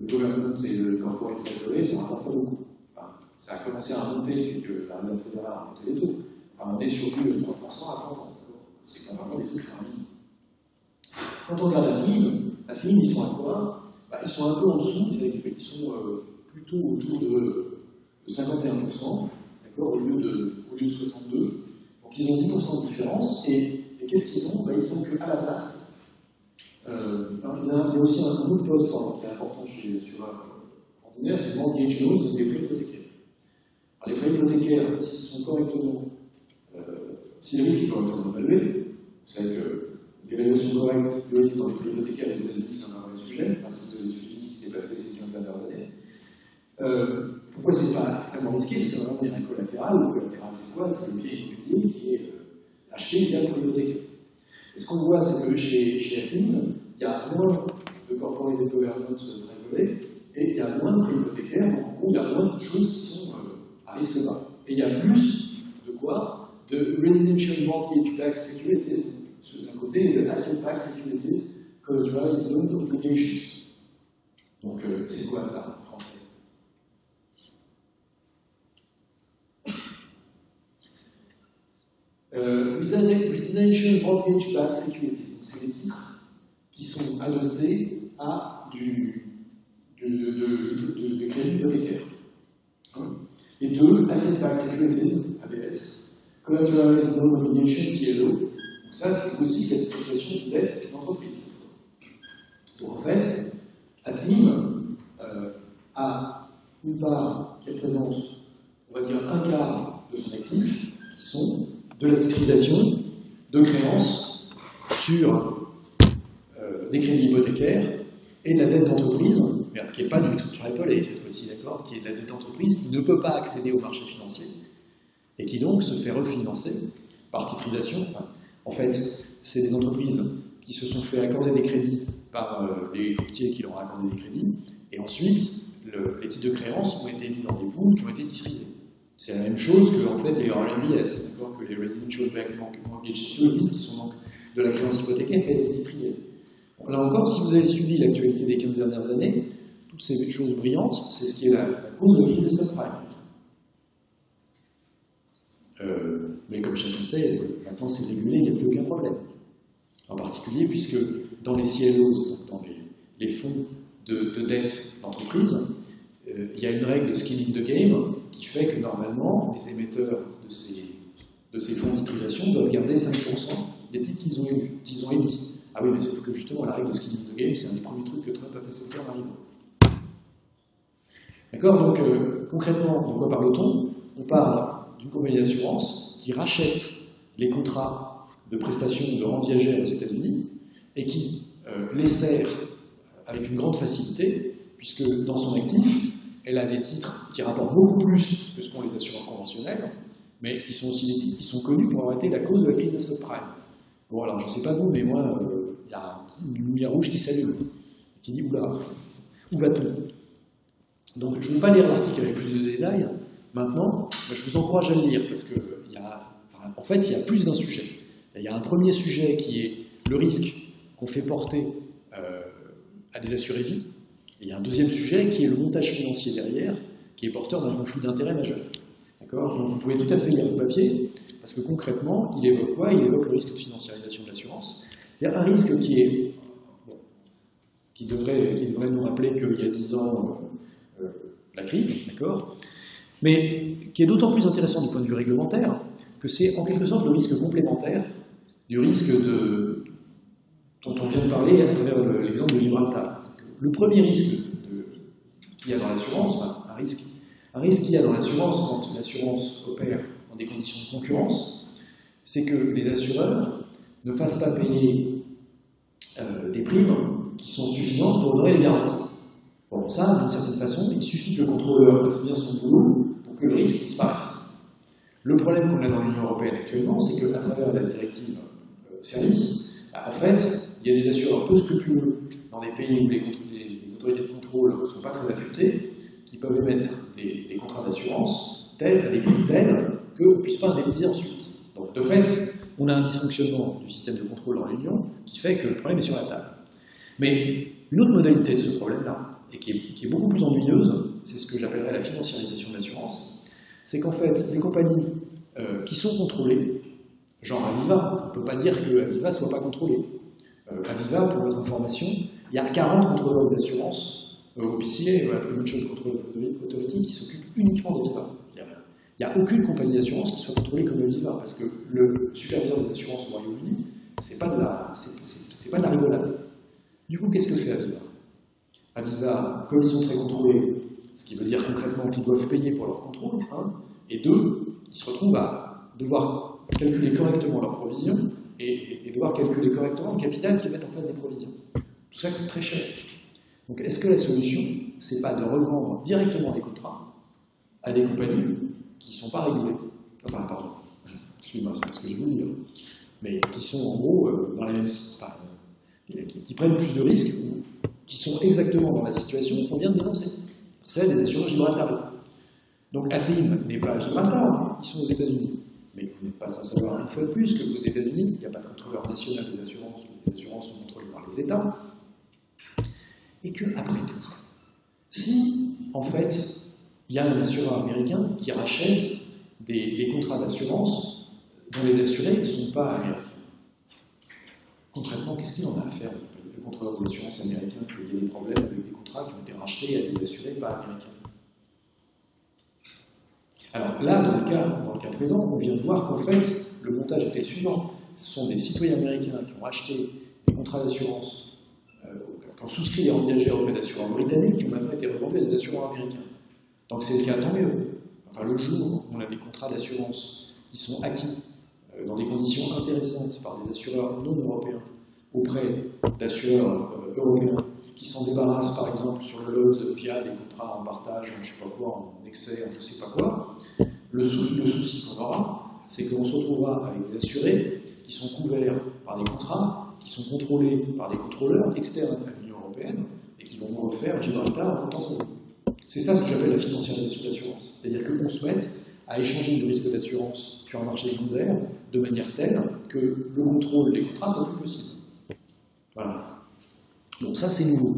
Speaker 1: government et le corporate triple A, ça ne rapporte pas beaucoup. Enfin, ça a commencé à monter, que la Réserve fédérale a monté les taux. Enfin, on est sur plus de 3% à 30 ans. C'est quand même vraiment des trucs faramineux. Quand on regarde la FIM, ils sont à quoi? Ils sont un peu en dessous, ils sont plutôt autour de 51%, au lieu de 62%. Donc ils ont 10% de différence, et qu'est-ce qu'ils ont? Ils ont qu'à la place. Il y a aussi un autre poste qui est important chez l'assureur ordinaire, c'est le mortgage notes, donc les prêts hypothécaires. Alors les prêts hypothécaires, s'ils sont correctement, si le risque est correctement évalué, vous savez que l'évaluation correcte du risque dans les prêts hypothécaires aux États-Unis, c'est un vrai sujet, parce que vous avez suivi ce qui s'est passé ces 15 dernières années. Pourquoi c'est pas extrêmement risqué? Parce que vraiment, il y a un collatéral. Le collatéral, c'est quoi? C'est le bien immobilier qui est acheté via le prêt hypothécaire. Et ce qu'on voit, c'est que chez AFIM, il y a moins de corporate et government régulés, et il y a moins de prêts hypothécaires, donc en gros, il y a moins de choses qui sont à risque bas. Et il y a plus de quoi? De residential mortgage-backed securities, d'un côté, et de asset-backed securities, collateralized loan obligations. Donc, c'est quoi ça en français? Residential mortgage-backed securities. Donc, c'est les titres qui sont adossés à des crédits hypothécaires. Et deux, asset-backed securities, ABS, collateralized loan obligations, CLO. Donc, ça, c'est aussi la titrisation de dette d'entreprise. Donc, en fait, AFIM a une part qui représente, on va dire, un quart de son actif, qui sont de la titrisation de créances sur des crédits hypothécaires et de la dette d'entreprise, qui n'est pas du triple A cette fois-ci, d'accord, qui est de la dette d'entreprise qui ne peut pas accéder au marché financier et qui donc se fait refinancer par titrisation. Enfin, en fait, c'est des entreprises qui se sont fait accorder des crédits par les courtiers qui leur ont accordé des crédits, et ensuite, les titres de créance ont été mis dans des pools qui ont été titrisés. C'est la même chose que en fait, les RMBS, que les Residential Backed Mortgage Securities, qui sont donc de la créance hypothécaire qui a été titrisée. Bon, là encore, si vous avez suivi l'actualité des 15 dernières années, toutes ces choses brillantes, c'est ce qui est la cause de la crise des subprimes. Mais comme chacun sait, maintenant c'est régulé, il n'y a plus aucun problème. En particulier puisque dans les CLOs, donc dans les fonds de dette d'entreprise, il y a une règle de skin in the game qui fait que normalement, les émetteurs de ces fonds de titrisation doivent garder 5% des titres qu'ils ont émis. Ah oui, mais sauf que justement, la règle de skin in the game, c'est un des premiers trucs que Trump a fait sauter en arrivant. D'accord? Donc, concrètement, de quoi parle-t-on? On parle d'une compagnie d'assurance qui rachète les contrats de prestations de rente viagère aux États-Unis et qui les sert avec une grande facilité, puisque dans son actif, elle a des titres qui rapportent beaucoup plus que ce qu'ont les assureurs conventionnels, mais qui sont aussi des titres qui sont connus pour avoir été la cause de la crise des subprimes. Bon, alors je ne sais pas vous, mais moi, il y a une lumière rouge qui s'allume, qui dit oula, où va-t-on? Donc je ne vais pas lire l'article avec plus de détails. Maintenant, je vous encourage à le lire parce que en fait, il y a plus d'un sujet. Il y a un premier sujet qui est le risque qu'on fait porter à des assurés vie. Et il y a un deuxième sujet qui est le montage financier derrière, qui est porteur d'un conflit d'intérêts majeur. D'accord? Donc vous pouvez tout à fait lire le papier, parce que concrètement, il évoque quoi? Il évoque le risque de financiarisation de l'assurance. C'est-à-dire un risque qui est... Bon, qui devrait nous rappeler qu'il y a 10 ans, la crise, d'accord? Mais qui est d'autant plus intéressant du point de vue réglementaire que c'est en quelque sorte le risque complémentaire du risque dont on vient de parler à travers l'exemple de Gibraltar. Le premier risque qu'il y a dans l'assurance, enfin, un risque qu'il y a dans l'assurance quand l'assurance opère dans des conditions de concurrence, c'est que les assureurs ne fassent pas payer des primes qui sont suffisantes pour honorer les garanties. Bon, ça, d'une certaine façon, il suffit que le contrôleur fasse bien son boulot pour que le risque disparaisse. Le problème qu'on a dans l'Union européenne actuellement, c'est qu'à travers la directive service, en fait, il y a des assureurs peu scrupuleux dans des pays où les autorités de contrôle ne sont pas très affûtées, qui peuvent émettre des contrats d'assurance tels, à des prix tels, qu'on ne puisse pas indemniser ensuite. Donc, de fait, on a un dysfonctionnement du système de contrôle dans l'Union qui fait que le problème est sur la table. Mais une autre modalité de ce problème-là, et qui est beaucoup plus ennuyeuse, c'est ce que j'appellerais la financiarisation de l'assurance, c'est qu'en fait, les compagnies qui sont contrôlées, genre Aviva, on ne peut pas dire que Aviva ne soit pas contrôlée. Aviva, pour votre information, il y a 40 contrôleurs des assurances au PCA, la Prudential Control Authority, qui s'occupe uniquement d'Aviva. Il n'y a aucune compagnie d'assurance qui soit contrôlée comme Aviva, parce que le superviseur des assurances au Royaume-Uni, c'est pas de la rigolade. Du coup, qu'est-ce que fait Aviva? Aviva, comme ils sont très contrôlés, ce qui veut dire concrètement qu'ils doivent payer pour leur contrôle, et deux, ils se retrouvent à devoir calculer correctement leurs provisions et devoir calculer correctement le capital qu'ils mettent en face des provisions. Tout ça coûte très cher. Donc est-ce que la solution, c'est pas de revendre directement des contrats à des compagnies qui ne sont pas régulées? Enfin, pardon, excusez-moi, c'est pas ce que j'ai voulu dire, mais qui sont en gros dans les mêmes... Enfin, qui prennent plus de risques, ou qui sont exactement dans la situation qu'on vient de dénoncer, celle des assurances Gibraltar. Donc AFIM n'est pas à Gibraltar, ils sont aux États-Unis. Mais vous n'êtes pas sans savoir une fois de plus qu'aux États-Unis, il n'y a pas de contrôleur national des assurances, les assurances sont contrôlées par les États. Et que, après tout, si, en fait, il y a un assureur américain qui rachète des contrats d'assurance dont les assurés ne sont pas américains, concrètement, qu'est-ce qu'il en a à faire, le contrôleur des assurances américains, qu'il y ait des problèmes avec des contrats qui ont été rachetés à des assurés pas américains? Alors là, dans le cas présent, on vient de voir qu'en fait, le montage était le suivant. Ce sont des citoyens américains qui ont acheté des contrats d'assurance, qui ont souscrit et engagé auprès d'assureurs britanniques, qui ont maintenant été revendus à des assureurs américains. Donc c'est le cas, tant mieux. Enfin, le jour où on a des contrats d'assurance qui sont acquis dans des conditions intéressantes par des assureurs non européens auprès d'assureurs européens qui s'en débarrassent par exemple sur le lot via des contrats en partage, je ne sais pas quoi, en excès, en je ne sais pas quoi, le souci qu'on aura, c'est qu'on se retrouvera avec des assurés qui sont couverts par des contrats, qui sont contrôlés par des contrôleurs externes à l'Union européenne et qui vont nous refaire Gibraltar en tant que nous. C'est ça ce que j'appelle la financiarisation de l'assurance. C'est-à-dire qu'on se mette à échanger le risque d'assurance sur un marché secondaire de manière telle que le contrôle des contrats soit plus possible. Voilà. Donc ça, c'est nouveau.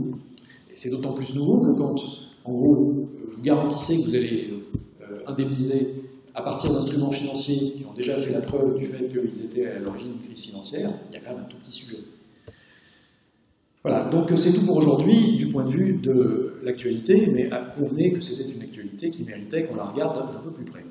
Speaker 1: Et c'est d'autant plus nouveau que quand, en gros, vous garantissez que vous allez indemniser à partir d'instruments financiers qui ont déjà fait la preuve du fait qu'ils étaient à l'origine d'une crise financière, il y a quand même un tout petit sujet. Voilà, donc c'est tout pour aujourd'hui du point de vue de l'actualité, mais convenez que c'était une actualité qui méritait qu'on la regarde d'un peu plus près.